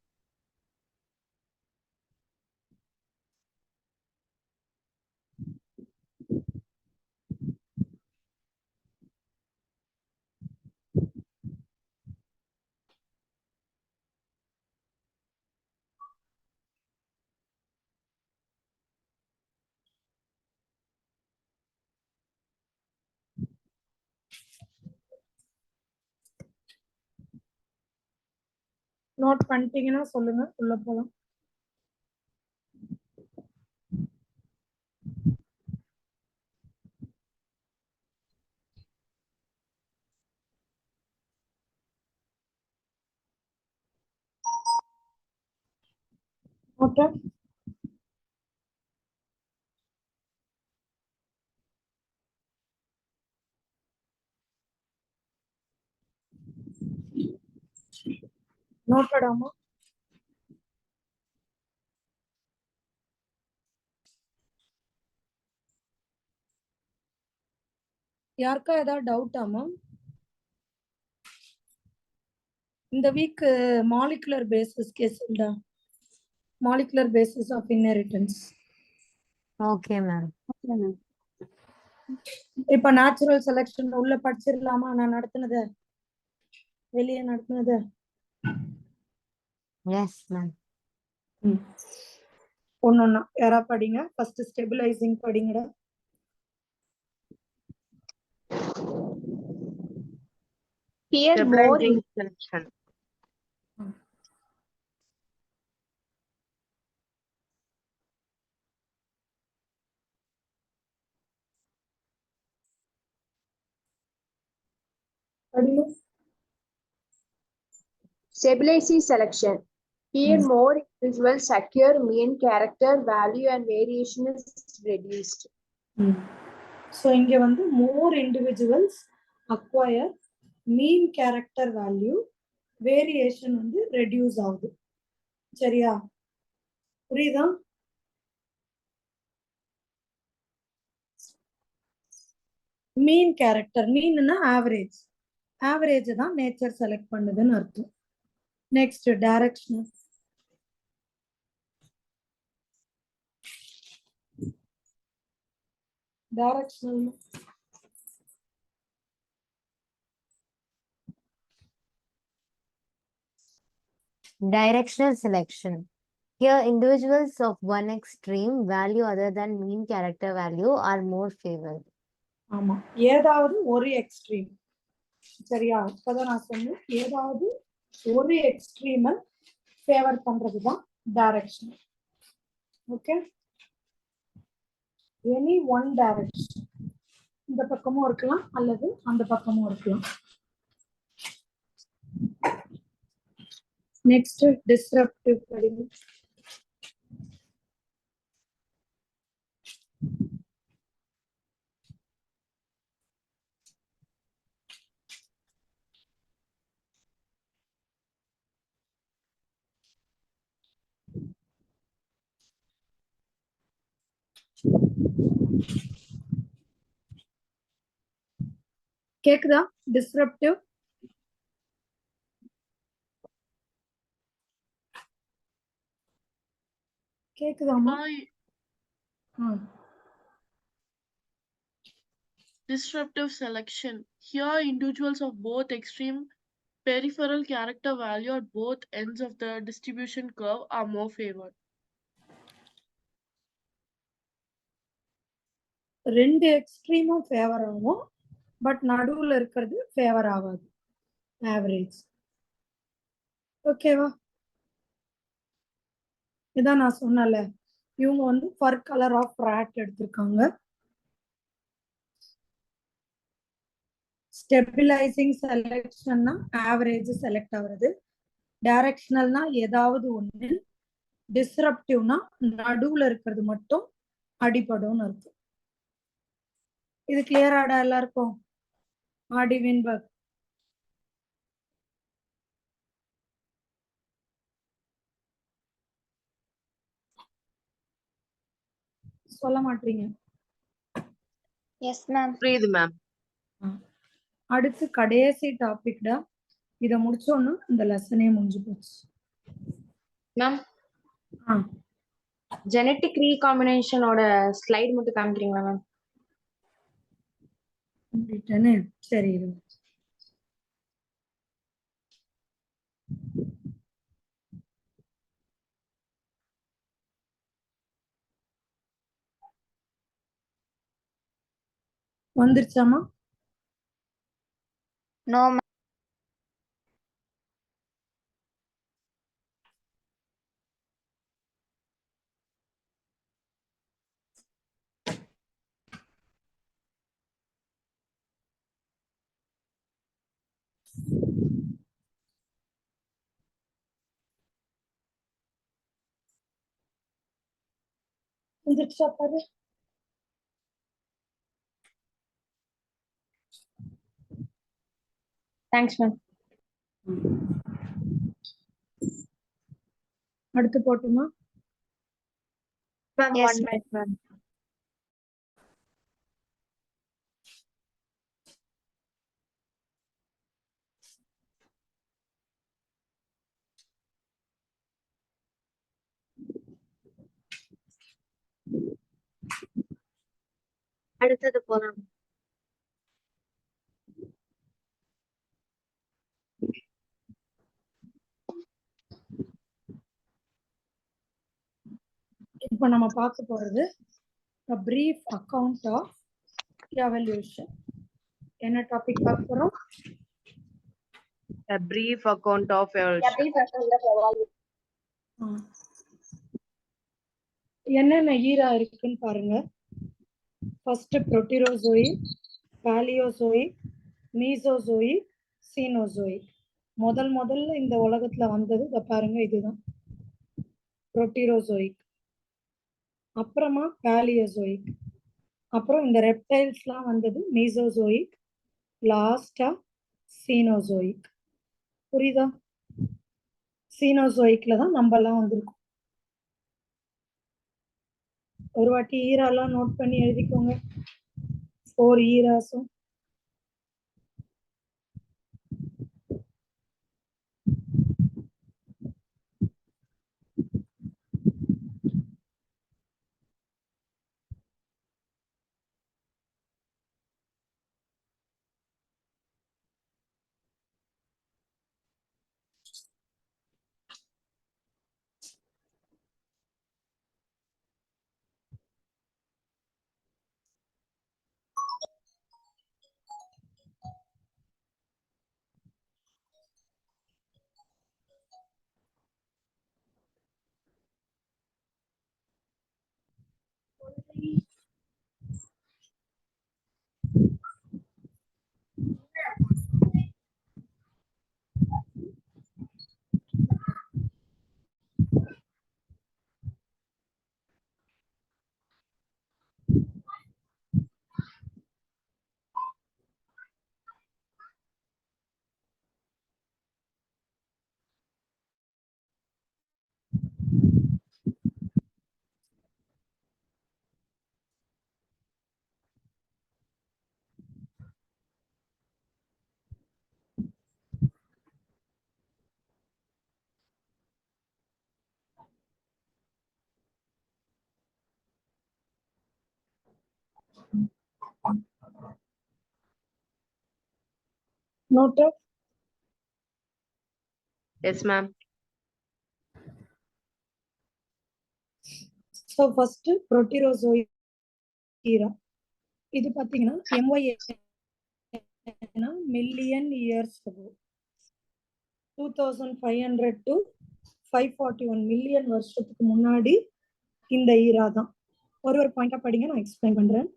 நோட் பண்ணிட்டீங்கன்னா சொல்லுங்க, உள்ள போலாம். ஓகே, நோட்டடாமா? யாருக்கா ஏதாவது டவுட்டாமா? இந்த வீக் மாலிகுலர் பேசிஸ் கேஸ் உண்டா? Molecular basis of inheritance. Okay, ma'am. இப்ப நேச்சுரல் செலக்ஷன் உள்ள படிச்சிடலாமா? நான் நடத்தினத, வெளியே நடத்தினத. Yes, ma'am. ஒன்னொன்னா யாரா படிங்க. ஃபர்ஸ்ட் ஸ்டெபிலைசிங் படிங்கடா. Here more Stabilizing selection. படிங்க. stabilizing selection. Here more individuals secure mean character value and variation is reduced. So இங்க வந்து மோர் இண்டிவிஜுவல்ஸ் அக்வயர் மீன் கேரக்டர் வேல்யூ, வேரியேஷன் வந்து ரெடியூஸ் ஆகுது. சரியா? புரியுதா? மீன் கேரக்டர், மீன்னா ஆவரேஜ், ஆவரேஜ் தான் நேச்சர் செலக்ட் பண்ணுதுன்னு அர்த்தம். Next directional. Directional Directional selection. Here, individuals of one extreme value other than mean character value are more favored. ஆமா, ஏதாவது ஒரு எக்ஸ்ட்ரீம். சரியா? இப்பதான் நான் சொன்னேன், ஏதாவது ஒரு எக்ஸ்ட்ரீமை ஃபேவர் பண்றதுதான் direction. Okay, any one direction, இந்த பக்கமும் இருக்கலாம் அல்லது அந்த பக்கமும் இருக்கலாம். நெக்ஸ்ட் டிஸ்ரப்டிவ் படிங்க. கேக்குதா? Disruptive கேக்குதாமா? Disruptive selection. Here, individuals of both extreme peripheral character value at both ends of the distribution curve are more favored. ரெண்டு எக்ஸ்ட்ரீமும் ஃபேவர் ஆகும், பட் நடுவுல இருக்கிறது ஃபேவர் ஆகாது, ஆவரேஜ். ஓகேவா? இதான் நான் சொன்னல, இவங்க வந்து ஃபர் கலர் ஆஃப் ராட் எடுத்திருக்காங்க. ஸ்டெபிலைசிங் செலக்ஷன்னா ஆவரேஜ் செலக்ட் ஆகுறது, டைரக்ஷனல்னா ஏதாவது ஒண்ணு, டிஸ்ரப்டிவ்னா நடுவுல இருக்கிறது மட்டும் அடிபடும்னு அர்த்தம். இது கிளியர் ஆடா எல்லாருக்கும்? ஆடி வின்பர்க் சொல்ல மாட்டீங்க. Yes ma'am. புரியுது மேம். அடுத்து கடைசி டாபிக்டா, இத முடிச்சோன்னா இந்த லெசனே முடிஞ்சு போச்சு. மேம் ஜெனட்டிக் ரீகாம்பினேஷனோட ஸ்லைட் மட்டும் காமிக்கிறீங்களா மேம்? முடிட்டேனே. சரி, இருங்க. வந்துருச்சாமா? நோ வந்துருச்சா பாரு. Thanks, ma'am. அடுத்து போட்டுமா? Ma'am, Yes, 1 minute, ma'am. அடுத்தது போலாம். இப்ப நம்ம பார்க்க போறது a brief account of evolution. என்ன டாபிக் பார்க்க போறோம்? A brief account of evolution. என்னென்ன ஈரா இருக்குன்னு பாருங்க. First Proterozoic, Paleozoic, Mesozoic, Cenozoic. முதல்ல இந்த உலகத்துல வந்தது இத பாருங்க, இதுதான் புரோட்டீரோசோயிக். அப்புறமா பாலியோசோயிக், அப்புறம் இந்த ரெப்டைல்ஸ்லாம் வந்தது மீசோசோயிக், லாஸ்டா சீனோசோயிக். புரியுதா? சீனோசோயிக்ல தான் நம்ம எல்லாம் வந்திருக்கோம். ஒரு வாட்டி ஈராலாம் நோட் பண்ணி எழுதிக்கோங்க. 4 ஈராஸும். Noted? Yes, ma'am. So first புரோட்டீரோசோயிக் ஈரா. இது பாத்தீங்கன்னா MYA million years ago. 2500 to 541 million வருஷத்துக்கு முன்னாடி இந்த ஈரா தான். ஒரு பாயிண்டா படிங்க, நான் எக்ஸ்பிளைன் பண்றேன்.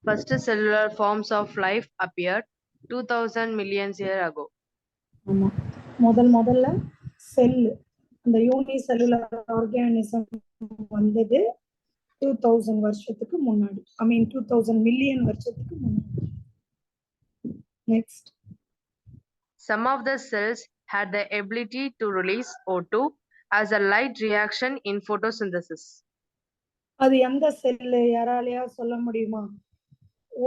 First cellular forms of life appeared 2000 million years ago. ஆமா, முதல்ல செல், அந்த யூனி செல்லுலர் ஆர்கானிசம் வந்தது 2000 வருஷத்துக்கு முன்னாடி. ஐ மீன் 2000 மில்லியன் வருஷத்துக்கு முன்னாடி. Next. Some of the cells had the ability to release O2 as a light reaction in photosynthesis. அது எந்த செல் யாராலையா சொல்ல முடியுமா?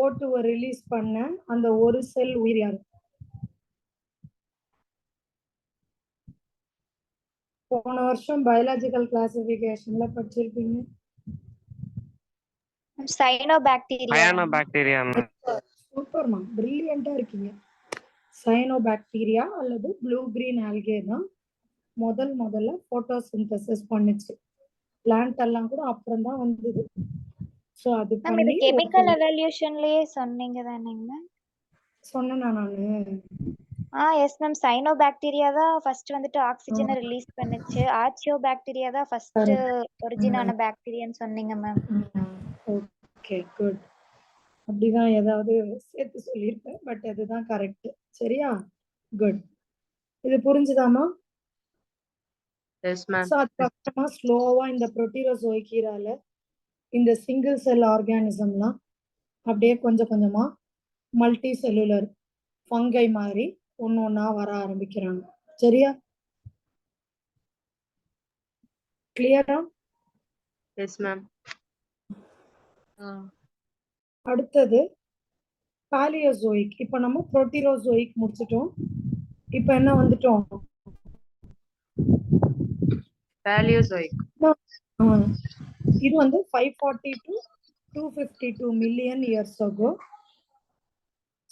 O2 ரிலீஸ் பண்ண அந்த ஒரு செல் உயிர் யாரு? போன வருஷம் பயாலஜிக்கல் கிளாசிபிகேஷன்ல படிச்சிருப்பீங்க. சயனோபாக்டீரியா. சூப்பர்மா, பிரில்லியண்டா இருக்கீங்க. சயனோபாக்டீரியா அல்லது ப்ளூ கிரீன் ஆல்கே தான் முதல்ல போட்டோசிந்தசிஸ் பண்ணுச்சு. பிளான்ட் எல்லாம் கூட அப்புறம் தான் வந்தது. சோ அது பண்ணி கெமிக்கல் எவல்யூஷன்லயே சொன்னீங்க தானேங்க? சொன்னேனா நானு? Yes ma'am. சைனோபாக்டீரியா தான் ஃபர்ஸ்ட் வந்துட்டு ஆக்ஸிஜனை ரிலீஸ் பண்ணுச்சு. ஆர்ச்சியோபாக்டீரியா தான் ஃபர்ஸ்ட் ஒரிஜினான பாக்டீரியான்னு சொன்னீங்க மேம். Okay, good. அப்படிதான் ஏதாவது சேர்த்து சொல்லியிருப்பேன், பட் அதுதான் கரெக்ட். சரியா? குட். இது புரிஞ்சுதாமா? Yes ma'am. ஸோ அதுக்கப்புறமா ஸ்லோவா இந்த புரோட்டீரோசோயிக் ஈரால இந்த சிங்கிள் செல் ஆர்கானிசம்லாம் அப்படியே கொஞ்சம் கொஞ்சமா மல்டி செல்லுலர் ஃபங்கை மாதிரி ஒன்று ஒன்றா வர ஆரம்பிக்கிறாங்க. சரியா? கிளியரா? Yes ma'am. அடுத்தது பாலியோசோயிக். இப்போ நம்ம புரோட்டீரோசோயிக் முடிச்சிட்டோம். இப்போ என்ன வந்துட்டோம்? பேலியோசோயிக். இது வந்து 540 to 252 மில்லியன் இயர்ஸ் ago.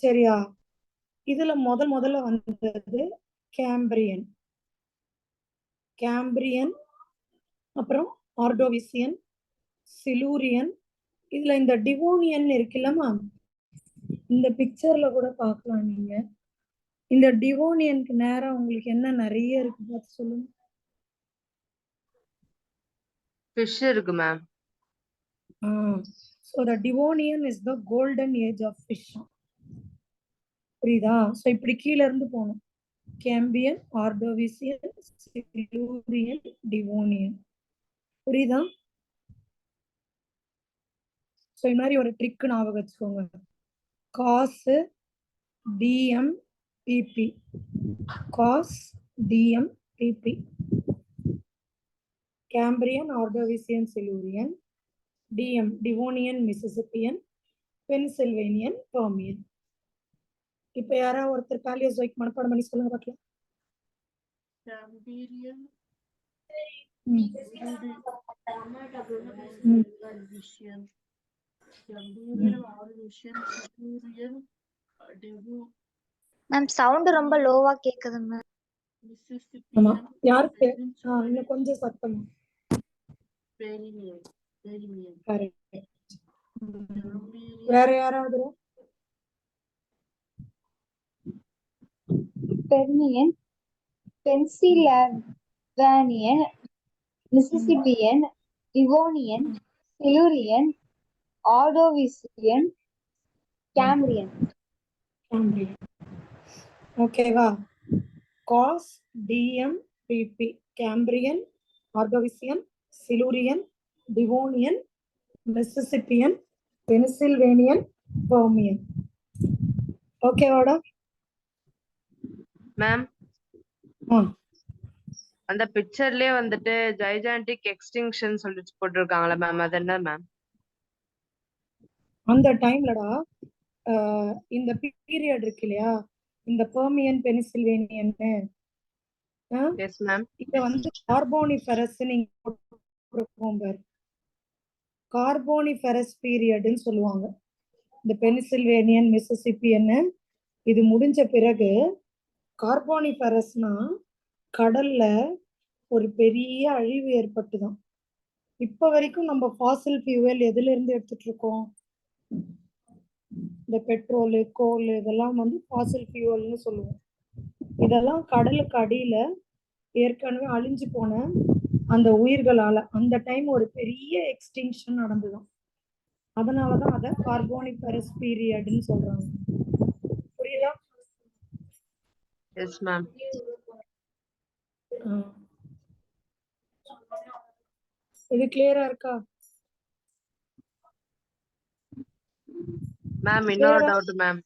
சரியா? இதுல முதல்ல வந்தது கேம்பிரியன், அப்புறம் ஆர்டோவிசியன், சிலூரியன். இதுல இந்த டிவோனியன் இருக்குல்லமா, இந்த பிக்சர்ல கூட பார்க்கலாம் நீங்க. இந்த டிவோனியனுக்கு நேரா உங்களுக்கு என்ன நிறைய இருக்கு பார்த்து சொல்லுங்க. ஃபிஷ் இருக்கு ma'am. So the Devonian is the golden age of fish. புரியுதா? ஸோ இப்படி கீழே இருந்து போகணும். Cambrian, Ordovician, Silurian, Devonian. புரியுதா? ஸோ இது மாதிரி ஒரு ட்ரிக் ஞாபகம் வச்சுக்கோங்க. Cos D M P P, cos D M P P, Cambrian, Ordovician, Silurian, D M Devonian, Mississippian, Pennsylvanian, Permian. இப்ப யாராவது ஒருத்தர் பாலியோசோயிக் மனப்பாடம் பண்ணி சொல்லுங்க பார்க்கலாம். கேம்பிரியன், மேம் சவுண்ட் ரொம்ப லோவா கேக்குது மேம். ஆமா, யாருக்கு? இன்னும் கொஞ்சம் சத்தமா. வேற யாராவது? Permian, Pennsylvanian, Mississippian, Devonian, Silurian, Ordovician, Cambrian. ஓகேவா? Cos D M P P, Cambrian, Ordovician, Silurian, Devonian, Mississippian, Pennsylvanian, Permian. ஓகேவாடா? மேம், அந்த பிக்சர்லயே வந்துட்டு ஜைஜாண்டிக் எக்ஸ்டிங்ஷன் சொல்லிட்டு போட்டிருக்காங்களா மேம், அது என்ன மேம்? அந்த டைம்லடா இந்த பீரியட் இருக்கு இல்லையா, இந்த பெர்மியன், பென்சில்வேனியன், எஸ் மேம். இத வந்து கார்போனிஃபெரஸ் நீங்க பாரு, கார்போனிஃபெரஸ் பீரியட்னு சொல்லுவாங்க. இந்த பென்சில்வேனியன், மிசிசிப்பியன் இது முடிஞ்ச பிறகு கார்போனிஃபெரஸ்னா கடல்ல ஒரு பெரிய அழிவு ஏற்பட்டுதான். இப்ப வரைக்கும் நம்ம ஃபாசில் ஃபியூவல் எதுல இருந்து எடுத்துட்டு இருக்கோம்? இந்த பெட்ரோலு, கோல் இதெல்லாம் வந்து ஃபாசில் ஃபியூவல்னு சொல்லுவோம். இதெல்லாம் கடலுக்கு அடியில ஏற்கனவே அழிஞ்சு போன அந்த உயிர்களால அந்த டைம் ஒரு பெரிய எக்ஸ்டிங்ஷன் நடந்துதான். அதனாலதான் அத கார்போனிஃபெரஸ் பீரியட்னு சொல்றாங்க. புரியுதா? Yes ma'am. இது கிளியரா இருக்கா மேம்? இன்னொரு டவுட் மேம்.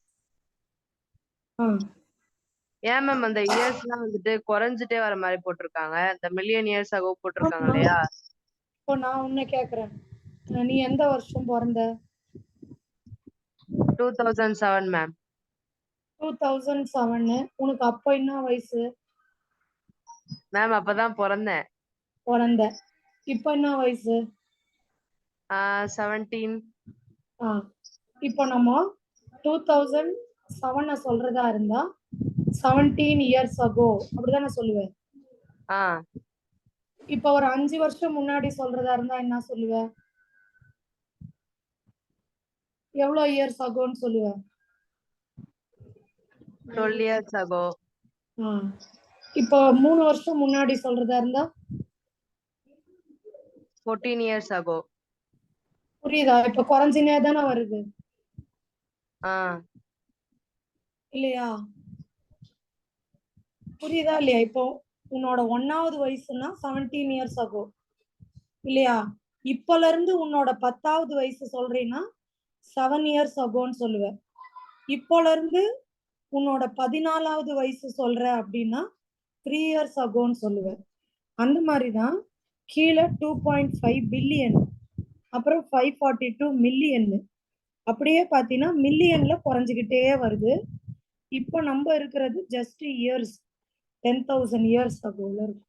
ஏன் மேம் அந்த இயர்ஸ்லாம் வந்துட்டு குறைஞ்சிட்டே வர மாதிரி போட்டிருக்காங்க? இந்த மில்லியன் இயர்ஸ் ஆகோ போட்டிருக்காங்க இல்லையா? இப்போ நான் உன்னை கேக்குறேன், நீ எந்த வருஷம் பிறந்த? 2007 மேம். 2007. உனக்கு அப்போ என்ன வயசு? மேம் அப்பதான் பிறந்தேன். இப்போ என்ன வயசு? 17. இப்போ நம்ம 2007 சொல்றதா இருந்தா 17 years ago அப்படிதான் நான் சொல்லுவேன். இப்போ ஒரு 5 வருஷம் முன்னாடி சொல்றதா இருந்தா என்ன சொல்லுவேன்? எவ்வளவு இயர்ஸ் ஆகும்னு சொல்லுவேன்? 12 years ago. இப்போ 3 வருஷம் முன்னாடி சொல்றதா இருந்தா 14 years ago. புரியுதா? இப்ப குறைஞ்சினே தானே வருது இல்லையா? புரியுதா இல்லையா? இப்போ உன்னோட 1வது வயசுனா 17 இயர்ஸ் ஆகோ இல்லையா? இப்பல இருந்து உன்னோட 10வது வயசு சொல்றீன்னா 7 இயர்ஸ் ஆகோன்னு சொல்லுவேன். இப்போல இருந்து உன்னோட 14வது வயசு சொல்ற அப்படின்னா 3 இயர்ஸ் ஆகோன்னு சொல்லுவேன். அந்த மாதிரிதான் கீழே 2.5 பில்லியன், அப்புறம் 542 மில்லியன், அப்படியே பாத்தீங்கன்னா மில்லியன்ல குறைஞ்சுக்கிட்டே வருது. இப்போ நம்ம இருக்கிறது ஜஸ்ட் இயர்ஸ், 10,000 இயர்ஸ் ஆகோல இருக்கு.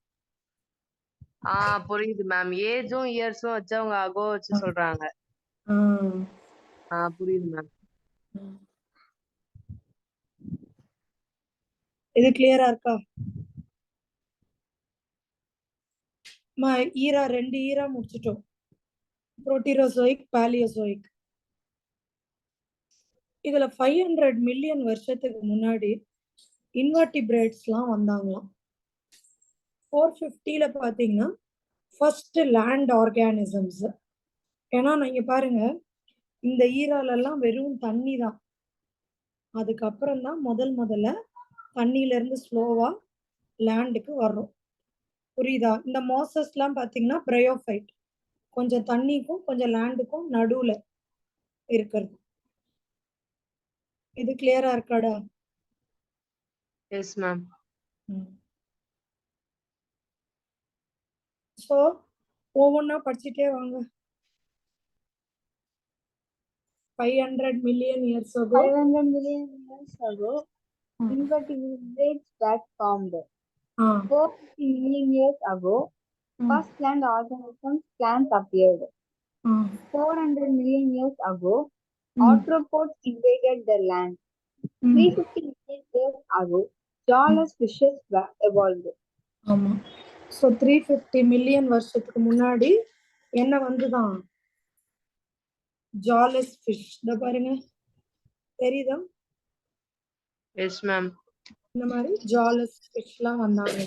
புரியுது மேம். ஏஜும் இயர்ஸும் வச்சு அவங்க அகோ வச்சு சொல்றாங்க. புரியுது மேம். இது கிளியரா இருக்கா? ஈரா 2 ஈரா முடிச்சிட்டோம். புரோட்டீரோசோயிக், பாலியோசோயிக். இதுல 500 மில்லியன் வருஷத்துக்கு முன்னாடி இன்வெர்டிபிரேட்ஸ்லாம் வந்தாங்களாம். 450ல பாத்தீங்கன்னா ஃபர்ஸ்ட் லேண்ட் ஆர்கானிசம்ஸ். ஏன்னா நீங்க பாருங்க, இந்த ஈரால எல்லாம் வெறும் தண்ணி தான். அதுக்கப்புறம் தான் முதல்ல தண்ணியில இருந்து ஸ்லோவா லேண்டுக்கு வர்றோம். புரியுதா? இந்த மோசஸ் எல்லாம் பாத்தீங்கன்னா பிரயோஃபைட், கொஞ்சம் தண்ணிக்கும் கொஞ்சம் லேண்டுக்கும் நடுவுல இருக்கிறது. இது கிளியரா இருக்காடா? Yes ma'am. சோ ஒவ்வொன்னா படிச்சுட்டே வாங்க. 500 million years ago. 500 million years ago, invertebrates that formed. 450 million years ago, first land organisms, plants appeared. 400 million years ago, arthropods invaded the land. 350 million years ago, jawless fishes were evolved. ஆமா. So 350 million வருஷத்துக்கு முன்னாடி என்ன வந்துதான்? ஜாலஸ் fish. இத பாருங்க, தெரியுதா? S ma'am. இந்த மாதிரி ஜாலஸ் ஃபிஷ்லாம் வந்தாங்க.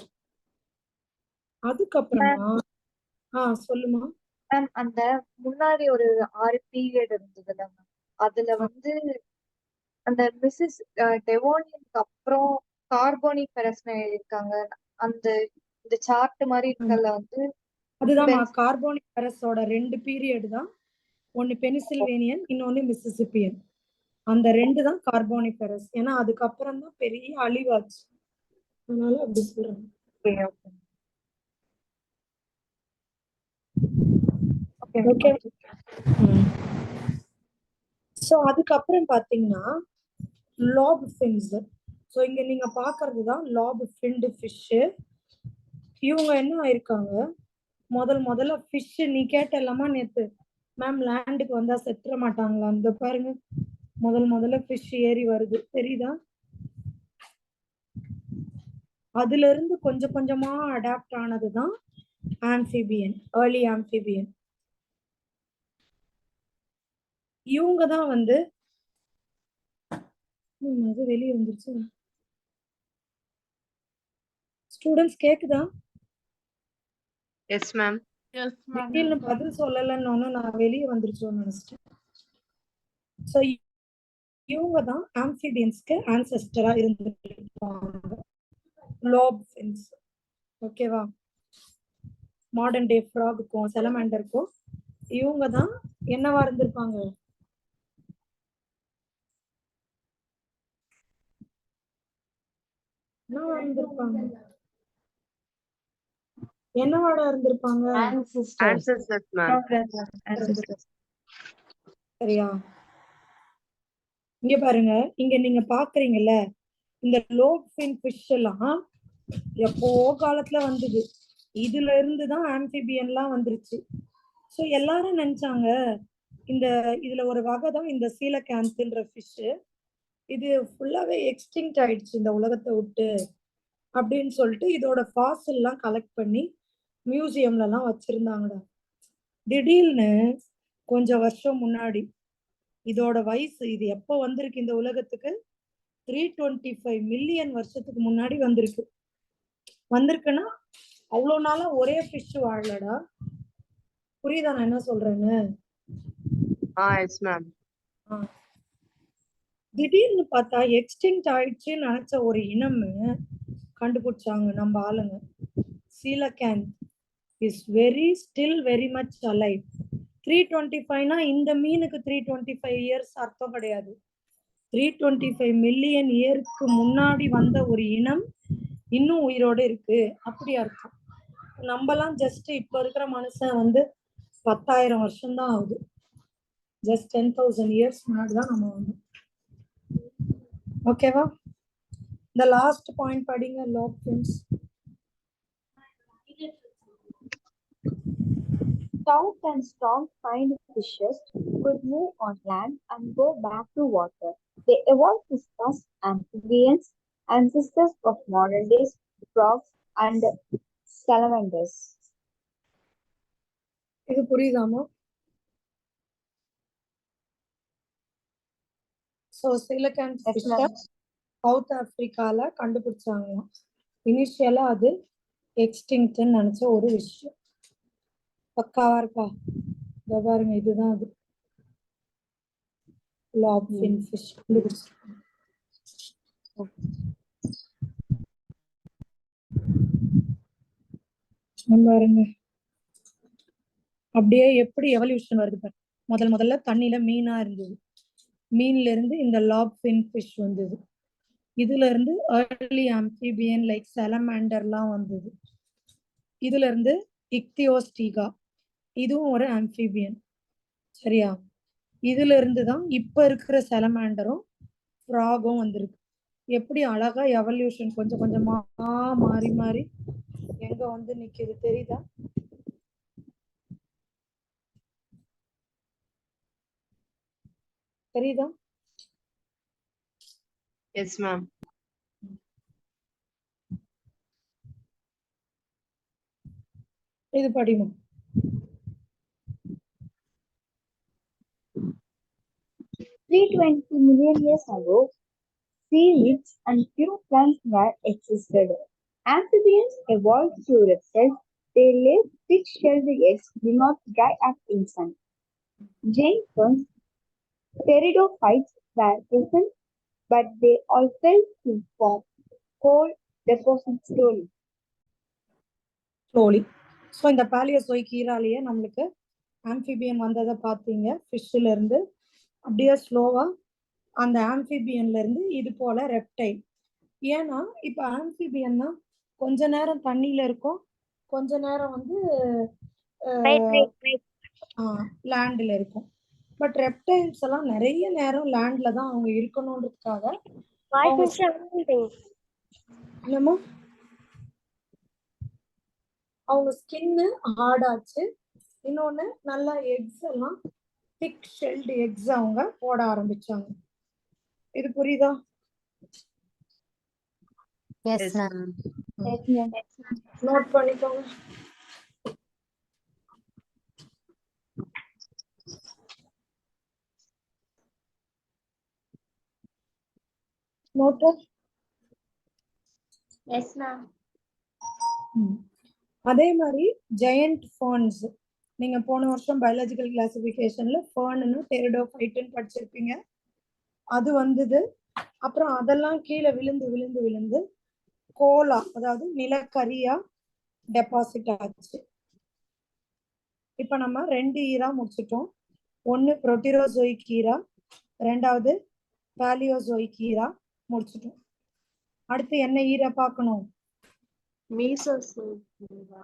அதுக்கப்புறமா சொல்லுமா மேம், அந்த முன்னாடி ஒரு 6 பீரியட் இருந்ததுல மேம், அதுல வந்து அந்த மிஸ்ஸஸ் டெவோனியனுக்கு அப்புறம் கார்போனிஃபெரஸ் இருக்காங்க. அந்த இந்த சார்ட் மாதிரி இருக்கல வந்து அதுதான் கார்போனிஃபெரஸோட 2 பீரியட் தான். ஒன்னு பெனிசில்வேனியன், இன்னொன்னு மிசிசிப்பியன். அந்த 2 தான் கார்போனிஃபெரஸ். ஏன்னா அதுக்கப்புறம் தான் பெரிய அழிவாச்சு, அதனால அப்படி சொல்றாங்க. ஓகே. சோ அதுக்கப்புறம் பாத்தீங்கன்னா லாப் ஃபின்ஸ். சோ இங்க நீங்க பாக்குறதுதான் லாப் ஃபின்ட் ஃபிஷ். இவங்க என்ன ஆயிருக்காங்க, முதல்ல ஃபிஷ் நீ கேட்டலாமா நேத்து மேம், லேண்டுக்கு வந்தா செத்துற மாட்டாங்களா? இந்த பாருங்க, முதல்ல ஃபிஷ் ஏறி வருது, தெரியுதா? அதுல இருந்து கொஞ்சம் கொஞ்சமா அடாப்ட் ஆனதுதான் ஆம்பிபியன், ஏர்லி ஆம்பிபியன். இவங்க தான் வந்து அது வெளியே வந்துருச்சு. ஸ்டூடெண்ட்ஸ் கேக்குதா? Yes ma'am. திடீர்னு பதில் சொல்லலன்னு நான் வெளியே வந்துருச்சோன்னு நினைச்சிட்டேன். சோ இவங்க தான் ஆம்பிபியன்ஸ்க்கு ஆன்செஸ்டரா இருந்திருப்பாங்க, லாப் ஃபின்ஸ். ஓகேவா? மாடர்ன் டே ஃப்ராகுக்கும் செலமாண்டருக்கும் இவங்க தான் என்னவா இருந்திருப்பாங்க? என்னவாடா இருந்திருப்பாங்க? Ancestors ma'am. சரியா? இங்க பாருங்க, இங்க நீங்க பாக்குறீங்கல்ல, இந்த லோப் ஃபின் ஃபிஷ் எல்லாம் எப்போ காலத்துல வந்தது. இதுல இருந்துதான் ஆம்பிபியன்லாம் வந்துருச்சு. சோ எல்லாரும் நினைச்சாங்க இதுல ஒரு வகை தான் இந்த சீலகாந்த்ன்ற ஃபிஷ், இது ஃபுல்லாவே எக்ஸ்டிங்க்ட் ஆயிடுச்சு இந்த உலகத்தை விட்டு அப்படின்னு சொல்லிட்டு இதோட ஃபாசில் எல்லாம் கலெக்ட் பண்ணி மியூசியம்ல எல்லாம் வச்சிருந்தாங்கடா. திடீர்னு கொஞ்சம் வருஷம் முன்னாடி இதோட வயசு, இது எப்ப வந்திருக்கு இந்த உலகத்துக்கு? 325 மில்லியன் வருஷத்துக்கு முன்னாடி வந்திருக்குன்னா அவ்வளவு நாளா ஒரே ஃபிஷ் வாழலடா. புரியுதா நான் என்ன சொல்றேன்னு? Yes ma'am. திடீர்னு பார்த்தா எக்ஸ்டிங்க்ட் ஆயிடுச்சுன்னு நினைச்ச ஒரு இனம் கண்டுபிடிச்சாங்க நம்ம ஆளுங்க. coelacanth is still very much alive. 325 இந்த மீனுக்கு 325 இயர்ஸ் அர்த்தம் கிடையாது. 325 மில்லியன் இயருக்கு முன்னாடி வந்த ஒரு இனம் இன்னும் உயிரோட இருக்கு அப்படி அர்த்தம். நம்மலாம் ஜஸ்ட் இப்ப இருக்கிற மனுஷன் 10,000 வருஷம் தான் ஆகுது. ஜஸ்ட் 10,000 இயர்ஸ் முன்னாடி தான் நம்ம வந்தோம். ஓகேவா? இந்த லாஸ்ட் பாயிண்ட் படிங்க lobe fins. Stout and strong-spined fishes could move on land and go back to water. They evolved to become amphibians, ancestors of modern-day frogs and salamanders. இது புரியுதாமா? ஸோ coelacanth fish சவுத் ஆப்பிரிக்கால கண்டுபிடிச்சாங்களாம். இனிஷியலா அது எக்ஸ்டிங்க்ட்னு நினைச்ச ஒரு விஷயம். பக்காவா இருக்கா? இத பாருங்க, இதுதான் அது lobe fin fish கண்டுபிடிச்சாங்க. பாருங்க அப்படியே எப்படி எவல்யூஷன் வருது பாரு. முதல்ல தண்ணியில மீனா இருந்தது. மீன்ல இருந்து இந்த lobe fin fish வந்தது. இதுல இருந்து early amphibian லைக் salamander-லாம் வந்தது. இதுல இருந்து ichthyostega, இதுவும் ஒரு amphibian. சரியா? இதுல இருந்து தான் இப்ப இருக்கிற salamander-ம் ஃப்ராகும் வந்திருக்கு. எப்படி அழகா எவல்யூஷன் கொஞ்சம் கொஞ்சமா மாறி மாறி எங்க நிக்குது தெரியுதா? தெரியுதா? Yes ma'am. இது படிமா. 320 million years ago, seaweeds and few plants were existed. Amphibians evolved to reptiles. They laid thick-shelled eggs, do not dry up in sun. Giant ferns, pteridophytes were present, but they all fell to form coal deposits slowly. So இந்த Palaeozoic ஈராலேயே நம்மளுக்கு amphibian வந்ததை பார்த்தீங்க. ஃபிஷ்ல இருந்து அப்படியே ஸ்லோவா அந்த ஆம்பிபியன்ல இருந்து இது போல ரெப்டைல். ஏன்னா இப்ப ஆம்பிபியன்னா கொஞ்ச நேரம் தண்ணியில இருக்கும், கொஞ்ச நேரம் லேண்ட்ல இருக்கும். பட் ரெப்டைல்ஸ் எல்லாம் நிறைய நேரம் லேண்ட்ல தான் அவங்க இருக்கணும்ன்றதுக்காக என்னமோ அவங்க ஸ்கின்னு ஹார்ட் ஆச்சு. இன்னொன்னு நல்லா எக்ஸ் எல்லாம் திக் ஷெல்டு எக்ஸ் அவங்க போட ஆரம்பிச்சாங்க. இது புரியுதா? S ma'am. நோட் பண்ணிக்கோங்க. நோட். Yes ma'am. அதே மாதிரி ஜெயண்ட் ஃபர்ன்ஸ், நீங்க போன வருஷம் பயாலஜிக்கல் கிளாசிபிகேஷன்ல ஃபர்ன்னு டெரிடோஃபைட்னு படிச்சிருப்பீங்க. அது வந்தது. அப்புறம் அதெல்லாம் கீழே விழுந்து விழுந்து விழுந்து கோலா, அதாவது நிலக்கரியா டெபாசிட் ஆச்சு. இப்ப நம்ம 2 ஈரா முடிச்சிட்டோம். ஒன்னு புரோட்டிரோசோயிக் ஈரா, ரெண்டாவது பாலியோசோயிக் ஈரா முடிச்சிட்டோம். அடுத்து என்ன ஈரா பார்க்கணும்? மீசோசோயிக் ஈரா.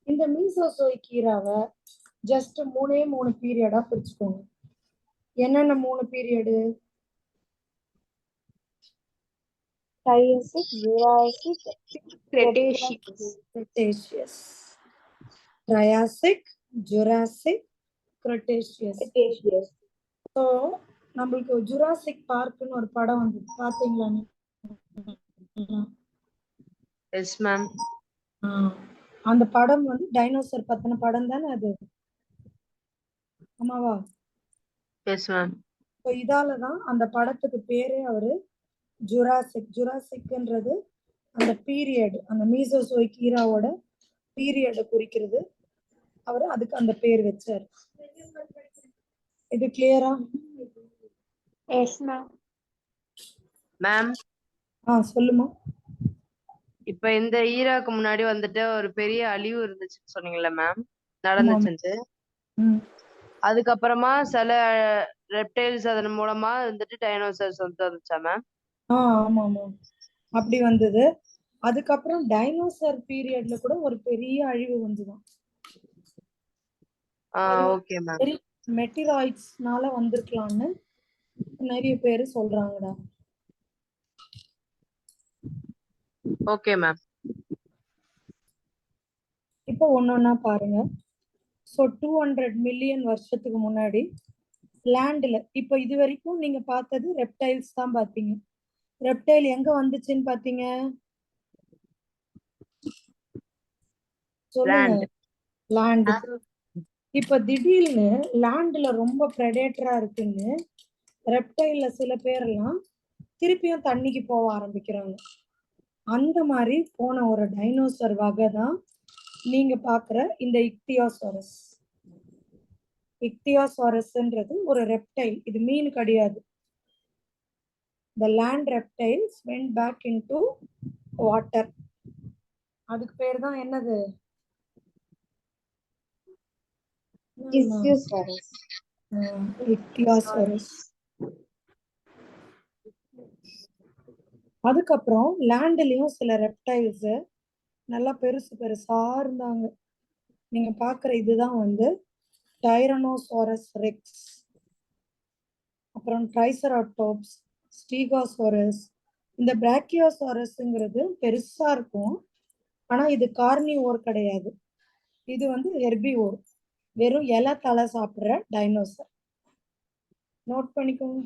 இந்த மீசோசோயிக் ஈராவை ஜஸ்ட் 3 பீரியடா பிரிச்சுக்கோங்க. என்னென்ன 3 period? Triassic, Jurassic, Cretaceous. Triassic, Jurassic, Cretaceous. So நம்மளுக்கு ஜுராசிக் பார்க்னு ஒரு படம் வந்து பாத்தீங்களா? Yes ma'am. அந்த படம் டைனோசர் பத்தின படம் தானே அது? ஆமாவா? Yes ma'am. ஸோ இதாலதான் அந்த படத்துக்கு பேரே அவரு ஜுராசிக். ஜுராசிக்ன்றது அந்த பீரியட், அந்த மீசோசோயிக் ஈராவோட பீரியட குறிக்கிறது. அவரு அதுக்கு அந்த பேர் வச்சாரு. இது கிளியரா? S ma'am. மேம். சொல்லுமா. இப்ப இந்த ஈராக்கு முன்னாடி வந்துட்டு ஒரு பெரிய அழிவு இருந்துச்சுன்னு சொன்னீங்கல்ல மேம், ஆமா. நடந்துச்சுன்ட்டு. ம். அதுக்கப்புறமா சில ரெப்டைல்ஸ் அதன் மூலமா வந்துட்டு டைனோசர்ஸ் வந்துச்சா மேம்? ஆமா ஆமா அப்படி வந்தது. அதுக்கப்புறம் டைனோசர் பீரியட்ல கூட ஒரு பெரிய அழிவு வந்துதான். அது ஓகே மேம். பெரிய மெட்டிராய்ட்ஸ்னால வந்திருக்கலாம்னு நிறைய பேரு சொல்றாங்கடா. Okay ma'am. இப்போ ஒன்னொன்னா பாருங்க. ஸோ 200 மில்லியன் வருஷத்துக்கு முன்னாடி லேண்ட்ல இப்போ இது வரைக்கும் நீங்க பார்த்தது ரெப்டைல்ஸ் தான் பார்த்தீங்க. ரெப்டைல் எங்க வந்துச்சுன்னு பார்த்தீங்க? சொல்லுங்க. லேண்ட். இப்ப திடீர்னு லேண்ட்ல ரொம்ப பிரெடேட்டரா இருக்குன்னு ரெப்டைல்ல சில பேரெல்லாம் திருப்பியும் தண்ணிக்கு போக ஆரம்பிக்கிறாங்க. அந்த மாதிரி போன ஒரு டைனோசர் வகை தான் நீங்க பாக்குற இந்த இக்தியோசாரஸ். இக்தியோசாரஸ்ன்றது ஒரு ரெப்டைல், இது மீன் கிடையாது. The land reptiles went back into water. அதுக்கு பேர் தான் என்னது? Ichthyosaurus. இக்தியோசாரஸ். அதுக்கப்புறம் லேண்ட்லயும் சில ரெப்டைல்ஸ் நல்லா பெருசு பெருசா இருந்தாங்க. நீங்க பாக்குற இதுதான் வந்து டைரனோசாரஸ் ரெக்ஸ், அப்புறம் ட்ரைசராட்டோப்ஸ், ஸ்டீகோசாரஸ். இந்த பிராக்கியோசாரஸ்ங்கிறது பெருசா இருக்கும், ஆனா இது கார்னிவோர் கிடையாது. இது வந்து ஹெர்பிவோர், வெறும் இலை தலை சாப்பிடுற டைனோசர். நோட் பண்ணிக்கோங்க.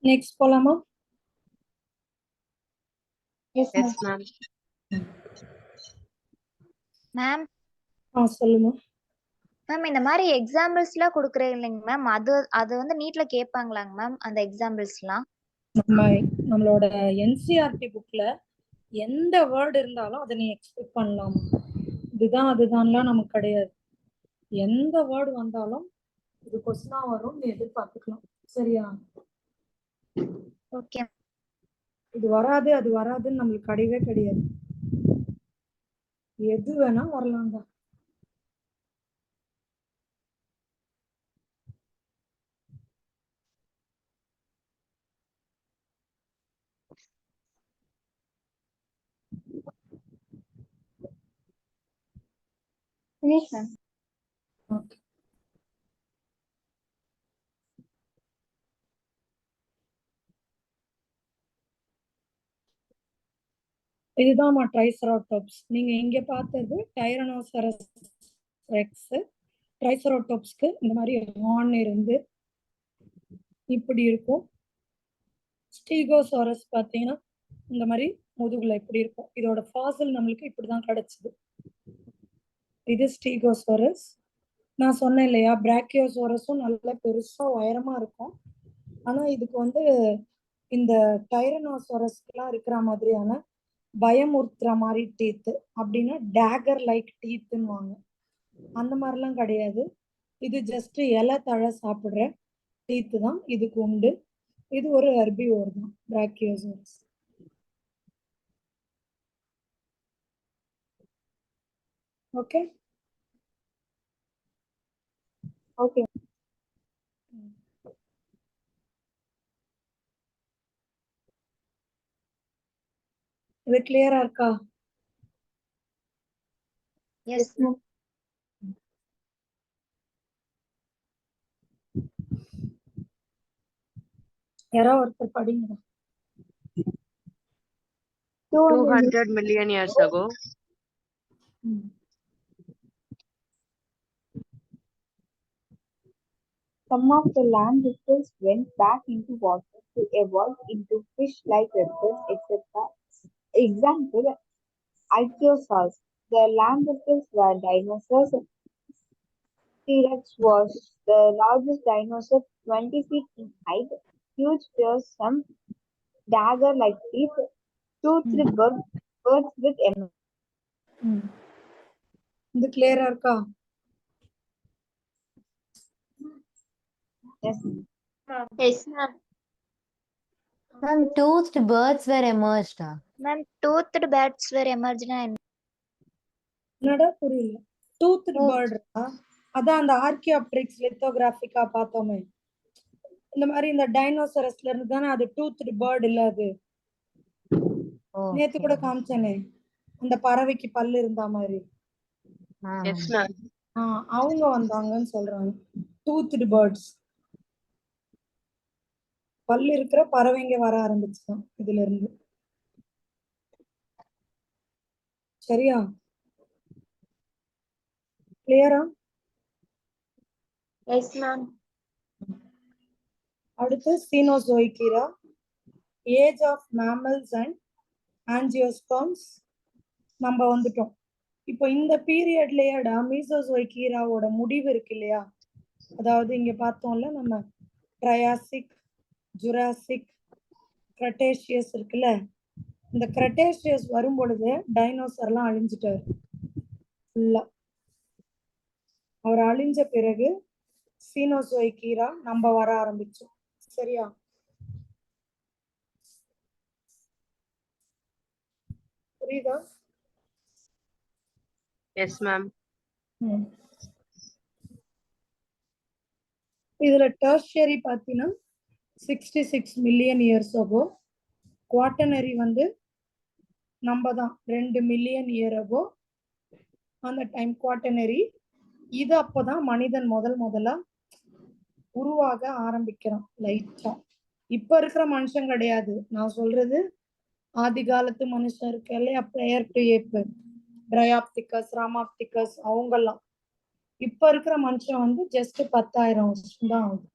நெக்ஸ்ட் போலாமா? Yes, ma'am. S ma'am. Ma'am சொல்லுமா. மேம் இந்த மாதிரி எக்ஸாம்பிள்ஸ்லாம் கொடுக்குறேன் இல்லைங்க மேம், அது அது வந்து நீட்ல கேட்பாங்களாங்க மேம் அந்த எக்ஸாம்பிள்ஸ்லாம்? நம்மளோட என்சிஆர்டி புக்ல எந்த வேர்டு இருந்தாலும் அதை நீ எக்ஸ்பெக்ட் பண்ணலாம். இதுதான் அதுதான்லாம் நமக்கு கிடையாது. எந்த வேர்டு வந்தாலும் இது கொஸ்டினா வரும், நீ எதிர்பார்த்துக்கலாம். சரியா? ஓகே. இது வராது அது வராதுன்னு நம்மளுக்கு கிடையவே கிடையாது. எது வேணா வரலாம்டா. Finish, ma'am. ஓகே. இதுதான் ட்ரைசராட்டோப்ஸ். நீங்க இங்க பார்த்தது டைரனோசரஸ் ரெக்ஸ். ட்ரைசராட்டோப்ஸ்க்கு இந்த மாதிரி ஹார்ன் இருந்து இப்படி இருக்கும். ஸ்டீகோசாரஸ் பார்த்தீங்கன்னா இந்த மாதிரி முதுகுல இப்படி இருக்கும். இதோட ஃபாசில் நம்மளுக்கு இப்படிதான் கிடைச்சது. இது ஸ்டீகோசாரஸ். நான் சொன்னேன் இல்லையா, பிராக்கியோசாரஸும் நல்ல பெருசா உயரமா இருக்கும். ஆனா இதுக்கு வந்து இந்த டைரனோசாரஸ்க்குலாம் இருக்கிற மாதிரியான பயமுறுத்துற மாதிரி டீத்து, அப்படின்னா டேகர் லைக் டீத்துன்னுவாங்க. அந்த மாதிரிலாம் கிடையாது. இது ஜஸ்ட் இலை தழை சாப்பிடுற டீத்து தான் இதுக்கு உண்டு. இது ஒரு ஹெர்பிவோர் தான், பிராக்கியோசாரஸ். Okay Okay. இது கிளியரா இருக்கா? Yes Yes, ma'am. யாரோ ஒருத்தர் படிங்க. 200 million years ago. Some of the land reptiles went back into water to evolve into fish-like reptiles, etc. Example, ichthyosaurs. The land reptiles were dinosaurs. T-Rex was the largest dinosaur, 20 feet in height, huge fearsome dagger-like teeth, toothed birds with இது கிளியரா இருக்கா? Yes. Yes, ma'am. Ma'am, toothed birds were emerged. Ma'am, toothed bats were emerged. என்னடா புரியல. Toothed பேர்டா? அதான் அந்த Archaeopteryx லித்தோகிராஃபிக்கா பார்த்தோமே. இந்த மாதிரி இந்த டைனோசரஸ்ல இருந்து தானே அது டூத்ட் பேர்ட் இல்ல அது. நேத்து கூட காமிச்சனே அந்த பறவைக்கு பல்லு இருந்தா மாதிரி. Yes, ma'am. அவங்க வந்தாங்கன்னு சொல்றாங்க. Toothed birds. பல்லு இருக்கிற பறவைங்க வர ஆரம்பிச்சுதான் இதுல இருந்து. சரியா? கிளியரா? Yes, ma'am. அடுத்து Cenozoic era, age of mammals and angiosperms. நம்ம வந்துட்டோம். இப்போ இந்த பீரியட்லயேடா மீசோசோயிக் ஈராவோட முடிவு இருக்கு இல்லையா? அதாவது இங்க பார்த்தோம்ல நம்ம ட்ரையாசிக், ஜுராசிக், கிரட்டேஷியஸ் இருக்குல்ல. இந்த கிரட்டேஷியஸ் வரும் பொழுது டைனோசர்லாம் அழிஞ்சிட்டாரு ஃபுல்லா. அவர் அழிஞ்ச பிறகு சீனோசோயிக் ஈரா நம்ம வர ஆரம்பிச்சோம். சரியா? புரியுதா? Yes, ma'am. இதுல டெர்ஷியரி பார்த்தீங்கன்னா 66 மில்லியன் இயர்ஸ் ago. குவாட்டர்னரி வந்து நம்ம தான் 2 மில்லியன் இயர் ago. அந்த டைம் குவாட்டர்னரி. இது அப்போதான் மனிதன் முதலா உருவாக ஆரம்பிக்கிறான் லைட்டா. இப்ப இருக்கிற மனுஷன் கிடையாது. நான் சொல்றது ஆதி காலத்து மனுஷன் இருக்கு இல்லையா? பிரேயர் டு ஏப், ட்ரையாப்திகஸ், ராமாப்திகஸ் அவங்கெல்லாம். இப்ப இருக்கிற மனுஷன் வந்து ஜஸ்ட் 10,000 வருஷம் தான் ஆகுது.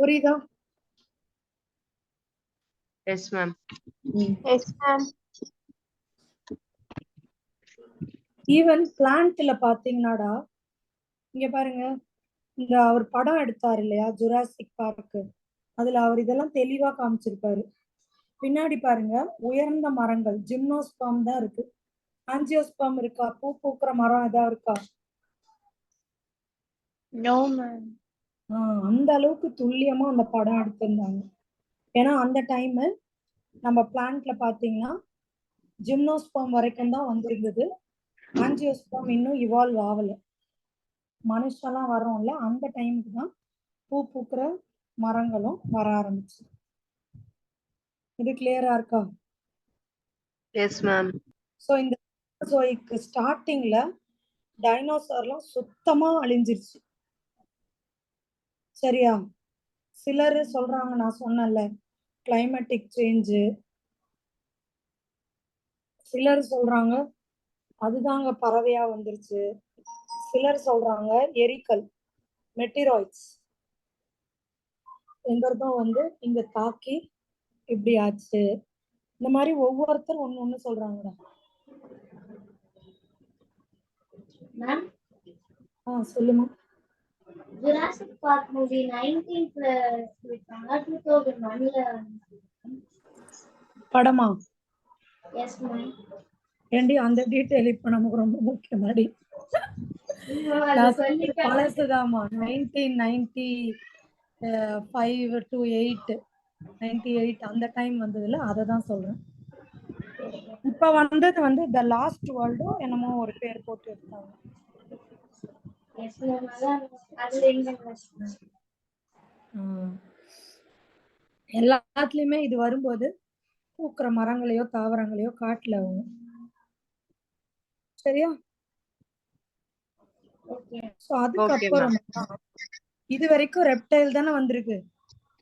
புரியுதா? Yes, ma'am. Yes, ma'am. Even பிளான்ட்ல பாத்தீங்கன்னாடா, இங்க பாருங்க, இந்த அவர் படம் எடுத்தாரு இல்லையா ஜுராசிக் பார்க், அதுல அவர் இதெல்லாம் தெளிவா காமிச்சிருப்பாரு. பின்னாடி பாருங்க உயர்ந்த மரங்கள், ஜிம்னோஸ்பர்ம் தான் இருக்கு. ஆஞ்சியோஸ்பர்ம் இருக்கா? பூ பூக்குற மரம் ஏதாவது இருக்கா? No, ma'am. அந்த அளவுக்கு துல்லியமா அந்த படம் எடுத்திருந்தாங்க. ஏன்னா அந்த டைம் நம்ம பிளான்ட்ல பாத்தீங்கன்னா ஜிம்னோஸ்பர்ம் வரைக்கும் தான் வந்திருந்தது. ஆஞ்சியோஸ்பர்ம் இன்னும் இவால்வ் ஆகல. மனுஷெல்லாம் வரோம்ல, அந்த டைமுக்கு தான் பூ பூக்குற மரங்களும் வர ஆரம்பிச்சு. இது கிளியரா இருக்கா? Yes, ma'am. ஸோ இந்த ஸ்டார்டிங்ல டைனோசர்லாம் சுத்தமா அழிஞ்சிருச்சு. சரியா? சிலர் சொல்றாங்க, நான் சொன்னேன்ல கிளைமேட்டிக் சேஞ்சு. சிலர் சொல்றாங்க அதுதாங்க பறவையா வந்துருச்சு. சிலர் சொல்றாங்க எரிக்கல், மெட்டிராய்ட்ஸ் எங்கிறதும் வந்து இங்க தாக்கி இப்படி ஆச்சு. இந்த மாதிரி ஒவ்வொருத்தர் ஒண்ணு சொல்றாங்கடா. Ma'am, சொல்லுமா. Jurassic Park movie 19th விட்டாங்க, 2001 படமா? Yes, ma'am. ஏண்டி அந்த டீட்டெயில் இப்ப நமக்கு ரொம்ப முக்கியமாடி. பழசுதாமா, 1995 to 98 அந்த டைம் வந்ததுல அதை தான் சொல்றேன். இப்ப வந்தது வந்து த லாஸ்ட் வேர்ல்டோ என்னமோ ஒரு பேர் போட்டு எடுத்தாங்க. Yes, ma'am. அது எங்க எல்லாத்துலயுமே இது வரும்போது பூக்கிற மரங்களையோ தாவரங்களையோ காட்டுல ஆகும். சரியா? அதுக்கப்புறம் இது வரைக்கும் ரெப்டைல் தானே வந்திருக்கு.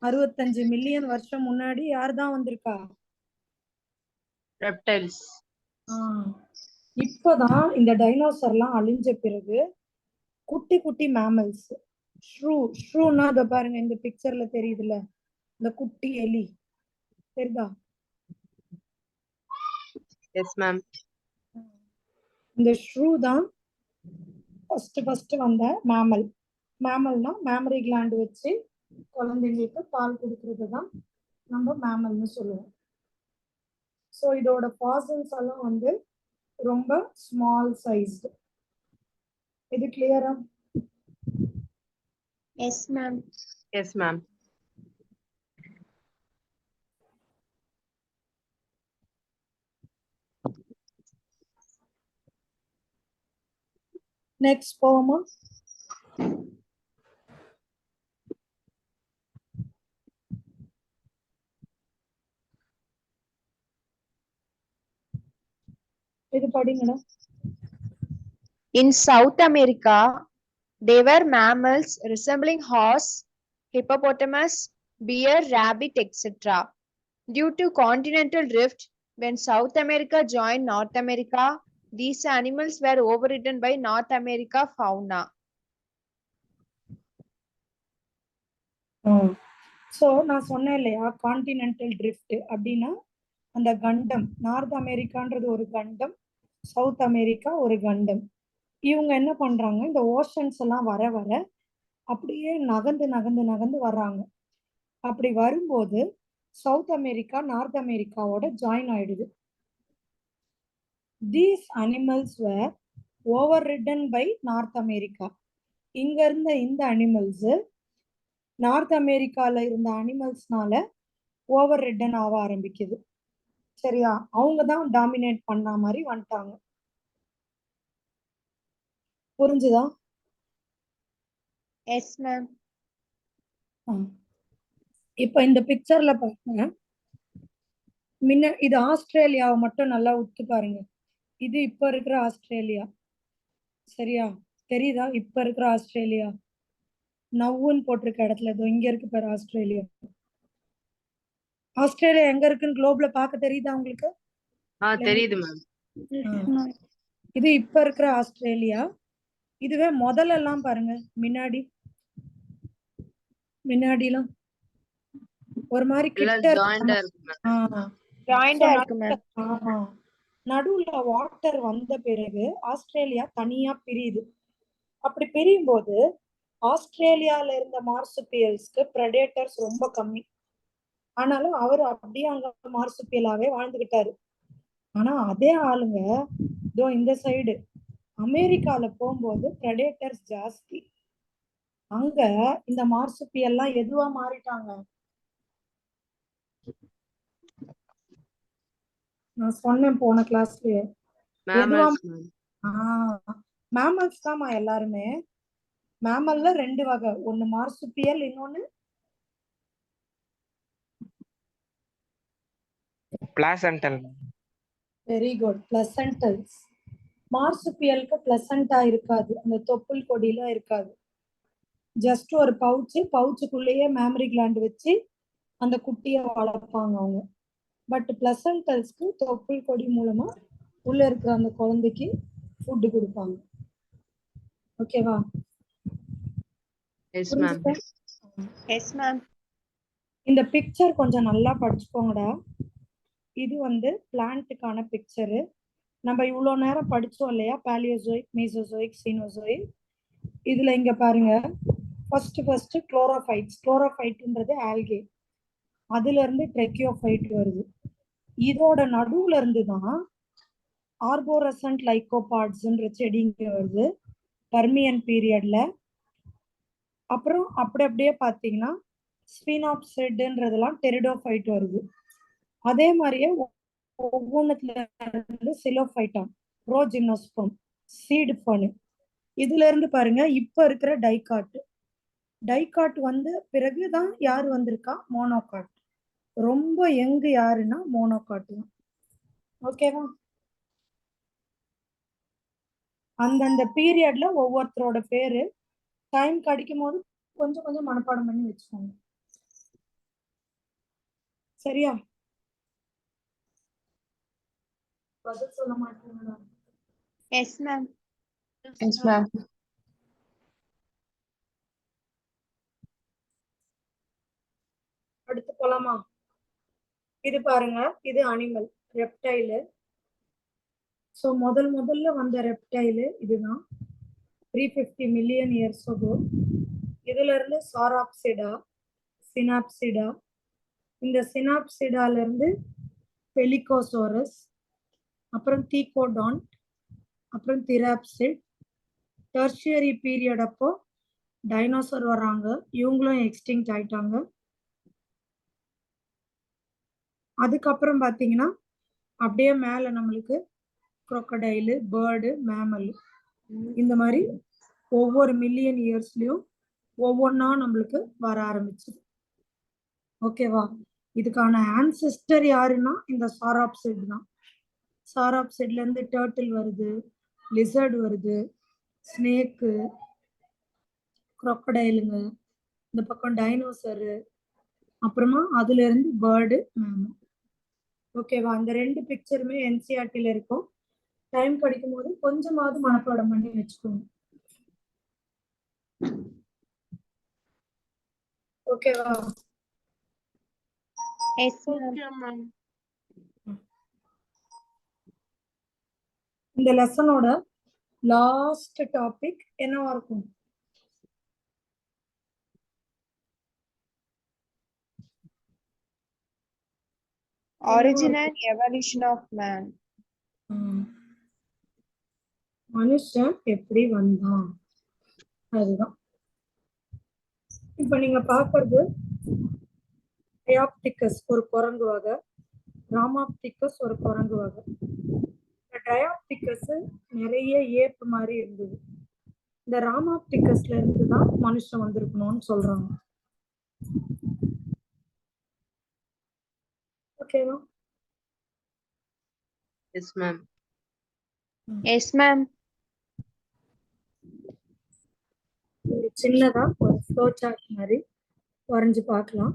65 மில்லியன் வருஷம் முன்னாடி யார் தான் வந்திருக்கா? ரெப்டைல்ஸ். இப்பதான் இந்த டைனோசர்லாம் அழிஞ்ச பிறகு குட்டி குட்டி மேமல்ஸ், ஷ்ரூனா அதை பாருங்க இந்த பிக்சர்ல தெரியுதுல்ல, இந்த குட்டி எலி தெரியுதா? S ma'am. இந்த ஷ்ரூ தான் ஃபர்ஸ்ட் வந்த மேமல். மேமல்னா மேமரி கிளாண்ட் வச்சு குழந்தைங்களுக்கு பால் கொடுக்கறது தான் நம்ம மேமல்னு சொல்லுவோம். ஸோ இதோட ஃபாசில்ஸ் எல்லாம் வந்து ரொம்ப ஸ்மால் சைஸ்டு. இது கிளியரா? Yes, ma'am. Yes ma'am. Next போவோமா? இது படிங்கடா. In South America, they were mammals resembling horse, hippopotamus, bear, rabbit, etc. Due to continental drift, when South America joined North America, these animals were overridden by North America fauna. So நான் சொன்னேன் இல்லையா, continental drift அப்படின்னா அந்த கண்டம், north அமெரிக்கான்றது ஒரு கண்டம், south America ஒரு கண்டம். இவங்க என்ன பண்றாங்க, இந்த ஓஷன்ஸ் எல்லாம் வர வர அப்படியே நகர்ந்து நகர்ந்து நகர்ந்து வர்றாங்க. அப்படி வரும்போது சவுத் அமெரிக்கா நார்த் அமெரிக்காவோட ஜாயின் ஆயிடுது. These animals were overridden by North America. இங்க இருந்த இந்த அனிமல்ஸ் நார்த் அமெரிக்கால இருந்த அனிமல்ஸ்னால ஓவர் ரிட்டன் ஆக ஆரம்பிக்குது. சரியா? அவங்க தான் டாமினேட் பண்ண மாதிரி வந்துட்டாங்க. புரிஞ்சுதா? Yes, ma'am. இப்ப இந்த பிக்சர்ல பாருங்க, இது ஆஸ்திரேலியாவை மட்டும் நல்லா உத்து பாருங்க. இது இப்ப இருக்கிற ஆஸ்திரேலியா. சரியா? தெரியுதா? இப்ப இருக்கிற ஆஸ்திரேலியா நவ்வுன்னு போட்டிருக்க இடத்துல இதோ இங்க இருக்கு பாரு ஆஸ்திரேலியா. ஆஸ்திரேலியா எங்க இருக்குன்னு குளோப்ல பார்க்க தெரியுதா உங்களுக்கு? தெரியுது மேம். இது இப்ப இருக்கிற ஆஸ்திரேலியா. இதுவே முதல்ல எல்லாம் பாருங்க, முன்னாடிலாம் ஒரு மாதிரி நடுவுல வாட்டர் வந்த பிறகு ஆஸ்திரேலியா தனியா பிரியுது. அப்படி பிரியும் போது ஆஸ்திரேலியால இருந்த மார்சுபியல்ஸ்க்கு பிரெடேட்டர்ஸ் ரொம்ப கம்மி. ஆனாலும் அவரு அப்படியே அங்க மார்சுபியலாவே வாழ்ந்துகிட்டாரு. ஆனா அதே ஆளுங்க இதோ இந்த சைடு அமெரிக்கால போகும்போது பிரெடேட்டர்ஸ் ஜாஸ்தி. அங்க இந்த மார்சுபியல்லாம் எதுவா மாறிட்டாங்க? நான் சொன்னேன் போன கிளாஸ்லயே, மேமல்ஸ் தான்மா எல்லாருமே. மேமல்ல 2 வகை, ஒன்னு மார்சுபியல், இன்னொன்னு பிளாசன்டல். Very good, பிளசன்டல்ஸ். மார்சுபியலுக்கு பிளசண்டா இருக்காது, அந்த தொப்புள் கொடியில இருக்காது. ஜஸ்ட் ஒரு பவுச்சுக்குள்ளேயே மேமரி கிளாண்ட் வச்சு அந்த குட்டியை வளர்ப்பாங்க அவங்க. பட் பிளசன்டல்ஸ்க்கு தொப்புள் கொடி மூலமா உள்ள இருக்கிற அந்த குழந்தைக்கு ஃபுட் கொடுப்பாங்க. ஓகேவா? S ma'am. இந்த பிக்சர் கொஞ்சம் நல்லா படிச்சுக்கோங்கடா. இது வந்து பிளான்ட்டுக்கான பிக்சரு. நம்ம இவ்வளோ நேரம் படிச்சோம் இல்லையா, பாலியோசோயிக், மீசோசோயிக், சீனோசோயிக். இதுல இங்க பாருங்க, ஃபர்ஸ்ட் குளோரோஃபைட்ஸ். குளோரோஃபைட்ன்றது ஆல்கே, அதுல இருந்து ட்ரெக்கியோஃபைட் வருது. இதோட நடுவுல இருந்து தான் ஆர்போரசன்ட் லைக்கோபாட்ஸ்ன்ற செடிங்க வருது பர்மியன் பீரியட்ல. அப்புறம் அப்படியே பாத்தீங்கன்னா ஸ்பினாப்சிட்ன்றதெல்லாம் டெரிடோஃபைட் வருது. அதே மாதிரியே ஒவ்வொன்றுல இருந்து சிலோஃபைட்டா, ப்ரோஜிம்னோஸ்பெர்ம், சீடு ஃபர்ன். இதுல இருந்து பாருங்க இப்ப இருக்கிற டைகாட் வந்து பிறகுதான் யார் வந்திருக்கா? மோனோகாட். ரொம்ப யங்கு யாருன்னா மோனோகாட் தான். ஓகேவா? அந்தந்த பீரியட்ல ஒவ்வொருத்தரோட பேரு டைம் கிடைக்கும் போது கொஞ்சம் கொஞ்சம் மனப்பாடம் பண்ணி வச்சுக்கோங்க. சரியா? பதில் சொல்ல மாட்டீங்களா? Yes, ma'am. Yes, ma'am. அடுத்து போலாமா? இது பாருங்க, இது அனிமல் ரெப்டைலு. ஸோ முதல்ல வந்த ரெப்டைலு இதுதான் 350 மில்லியன் இயர்ஸ் ago. இதுல இருந்து சாராப்சிடா, சினாப்சிடா, இந்த சினாப்சிடால இருந்து பெலிகோசோரஸ், அப்புறம் தீகோடான், அப்புறம் திராப்சிட். டெர்ஷியரி பீரியட் அப்போ டைனோசர் வர்றாங்க, இவங்களும் எக்ஸ்டிங்க்ட் ஆயிட்டாங்க. அதுக்கப்புறம் பாத்தீங்கன்னா அப்படியே மேல நம்மளுக்கு crocodile, பேர்டு, மேமல், இந்த மாதிரி ஒவ்வொரு மில்லியன் இயர்ஸ்லயும் ஒவ்வொன்றா நம்மளுக்கு வர ஆரம்பிச்சது. ஓகேவா? இதுக்கான ஆன்செஸ்டர் யாருன்னா இந்த சாராப்சிட் தான். சாராப்சிட்ல இருந்து டர்ட்டில் வருது, லிசர்ட் வருது, ஸ்னேக்கு, crocodileங்க, இந்த பக்கம் டைனோசரு, அப்புறமா அதுல இருந்து பேர்டு, மேமல். ஓகேவா? அந்த ரெண்டு பிக்சருமே என்சிஆர்டில இருக்கும். டைம் கிடைக்கும் போது கொஞ்சமாவது மனப்பாடம் பண்ணி வச்சுக்கோங்க. ஓகேவா? Yes, ma'am. Okay, ma'am. இந்த லெசனோட லாஸ்ட் டாபிக் என்னவா இருக்கும்? Origin and evolution of man. மனுஷன் எப்படி வந்தான், அதுதான். இப்ப நீங்க பாக்குறது டயாப்டிகஸ் ஒரு குரங்கு வகை, ராமாப்டிகஸ் ஒரு குரங்கு வகை. இந்த டயாப்டிகஸ் நிறைய ஏப்பு மாதிரி இருந்தது. இந்த ராமாப்டிகஸ்ல இருந்து தான் மனுஷன் வந்திருக்கணும்னு சொல்றாங்க. ஓகேவா? Yes ma'am. Yes, ma'am. சின்னதா ஒரு ஃப்ளோ சார்ட் மாதிரி வரைஞ்சு பார்க்கலாம்.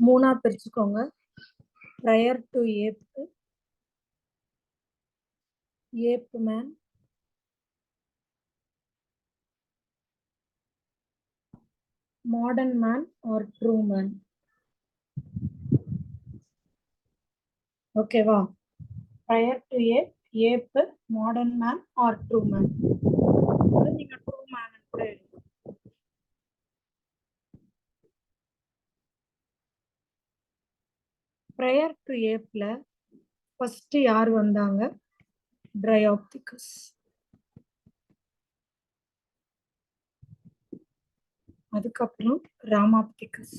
மூணா பிரிச்சுக்கோங்க. Prior to ape, ape man, modern man or true man. ஓகேவா? Prior to ape, ape, modern man or true man. நீங்க ட்ரூ மேன் கூட எழுதுங்க. ப்ரையர் டு ஏப்ல ஃபர்ஸ்ட் யார் வந்தாங்க? ட்ரையாப்திகஸ். அதுக்கப்புறம் ராமாப்திகஸ்.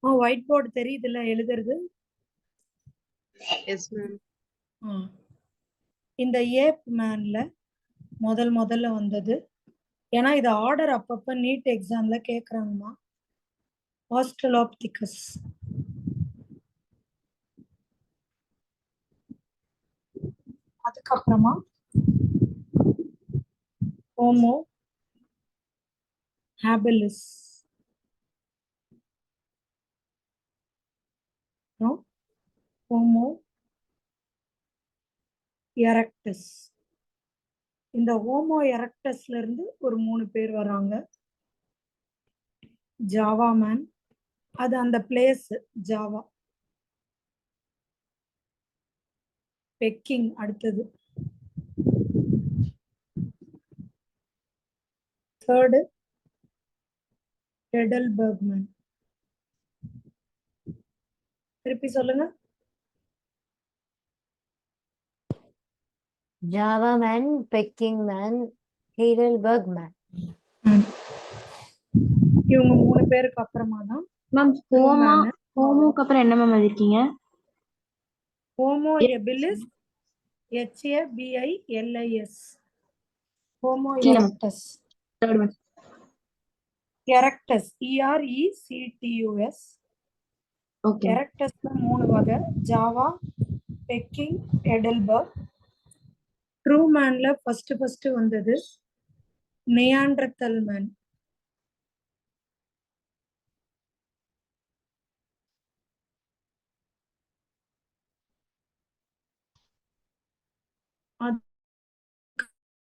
ஒயிட் போர்டு தெரியுதுல்ல எழுதுறது? S ma'am. இந்த ஏப் மேன்ல முதல்ல வந்தது, ஏன்னா இது ஆர்டர் அப்பப்ப நீட் எக்ஸாம்ல கேக்குறாங்கம்மா, ஆஸ்ட்ரலோப்திகஸ். அதுக்கப்புறமா ஹோமோ ஹாபிலிஸ், ஹோமோ எரக்டஸ். இந்த ஹோமோ எரக்டஸ்ல இருந்து ஒரு 3 பேர் வராங்க. ஜாவா மேன், அது அந்த பிளேஸ் ஜாவா. பெக்கிங் அடுத்தது. Third Heidelberg man. திருப்பி சொல்லுங்க. Java man, Peking man, Heidelberg man. இவங்க 3 பேருக்கு அப்புறமா தான் மேம் ஹோமோக்கு அப்புறம் என்ன மேம் எழுதிருக்கீங்க? Homo habilis HABILIS homo erectus erectus ERECTUS எரக்டஸ்ல 3 வகை ஜாவா பெக்கிங் எடல்பர்க் ட்ரூமேன்ல ஃபர்ஸ்ட் வந்தது நியாண்டர்தல் மேன்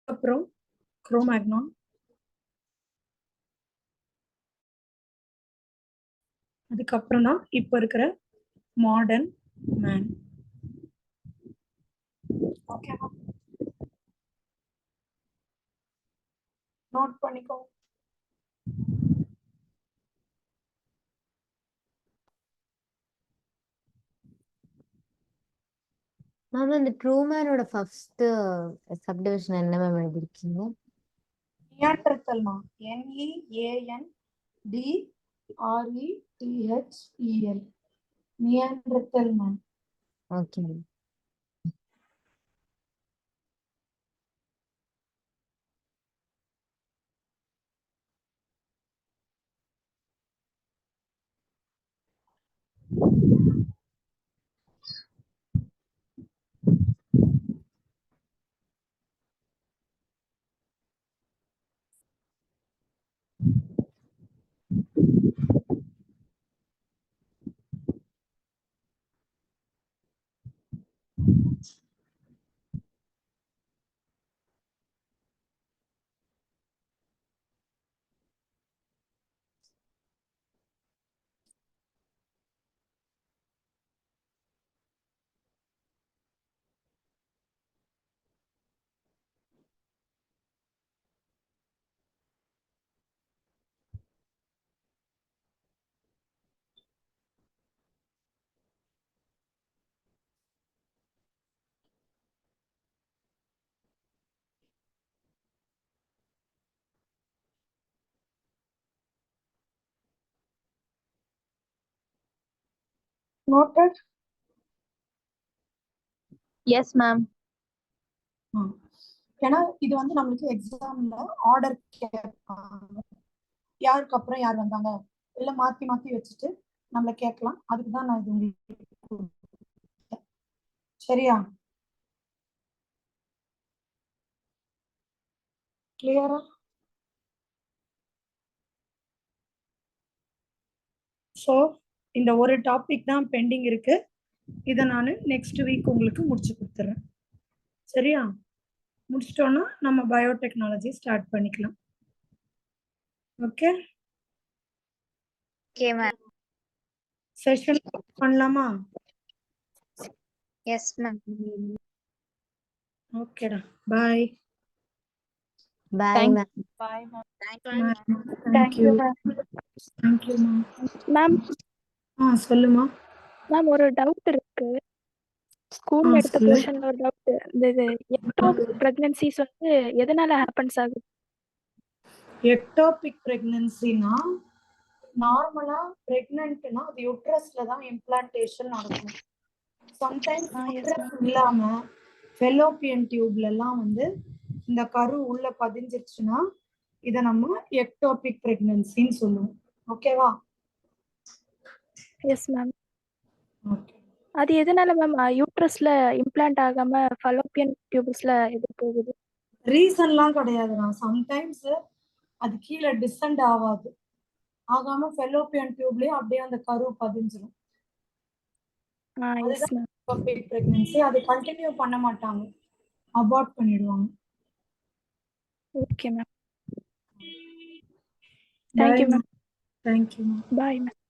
அப்புறம் குரோமேக்னான் அதுக்கப்புறம் தான் இப்ப இருக்கிற மாடர்ன் மேன். ஓகேவா? நோட் பண்ணிக்கோ. மேம் இந்த ட்ரூமேனோட ஃபர்ஸ்ட் சப்டிவிஷன் என்ன மேம் எழுதிருக்கீங்க? நியாண்டர்தல்மா NEANDRETHEL Neanderthal man. Okay. Noted? Yes ma'am. ஏன்னா இது வந்து நம்மளுக்கு எக்ஸாம்ல ஆர்டர் கேட்பாங்க, யாருக்கு அப்புறம் யார் வந்தாங்க இல்ல மாத்தி மாத்தி வச்சுட்டு நம்மள கேட்கலாம். அதுக்குதான் நான் இது உங்களுக்கு சரியா? கிளியரா? ஸோ இந்த ஒரு டாபிக் தான் பெண்டிங் இருக்கு. இதை நான் நெக்ஸ்ட் வீக் உங்களுக்கு முடிச்சு கொடுத்துறேன். சரியா? முடிச்சிட்டோம்னா நம்ம பயோடெக்னாலஜி ஸ்டார்ட் பண்ணிக்கலாம். ஓகே? Okay ma'am. செஷன் பண்ணலாமா? Yes ma'am. ஓகேடா, bye. Bye ma'am. Bye ma'am. Thank you. Thank you ma'am. சொல்லுமா. மேம் ஒரு டவுட் இருக்கு. ஸ்கூல்ல எடுத்த போர்ஷன்ல ஒரு டவுட். இந்த எக்டோபிக் பிரெக்னன்சிஸ் வந்து எதனால ஹேப்பன்ஸ் ஆகுது? எக்டோபிக் பிரெக்னன்சினா நார்மலா பிரெக்னன்ட்னா அது யூட்ரஸ்ல தான் இம்ப்ளான்டேஷன் நடக்கும். சம்டைம்ஸ் யூட்ரஸ் இல்லாம ஃபெலோப்பியன் டியூப்ல எல்லாம் வந்து இந்த கரு உள்ள பதிஞ்சிருச்சுன்னா இத நம்ம எக்டோபிக் பிரெக்னன்சின்னு சொல்லுவோம். ஓகேவா? S ma'am. அது எதனால மேம் யூட்ரஸ்ல இம்ப்ளான்ட் ஆகாம ஃபெலோப்பியன் டியூப்ஸ்ல இது போகுது? ரீசன்லாம் கிடையாதுண்ணா. சம்டைம்ஸ் அது கீழே டிசெண்ட் ஆகாது, ஆகாம ஃபெலோப்பியன் டியூப்லயே அப்படியே அந்த கரு பதிஞ்சிரும். பிரெக்னன்சி அது கண்டினியூ பண்ண மாட்டாங்க, அபார்ட் பண்ணிடுவாங்க. Okay ma'am. Thank you ma'am. Thank you. Bye ma'am.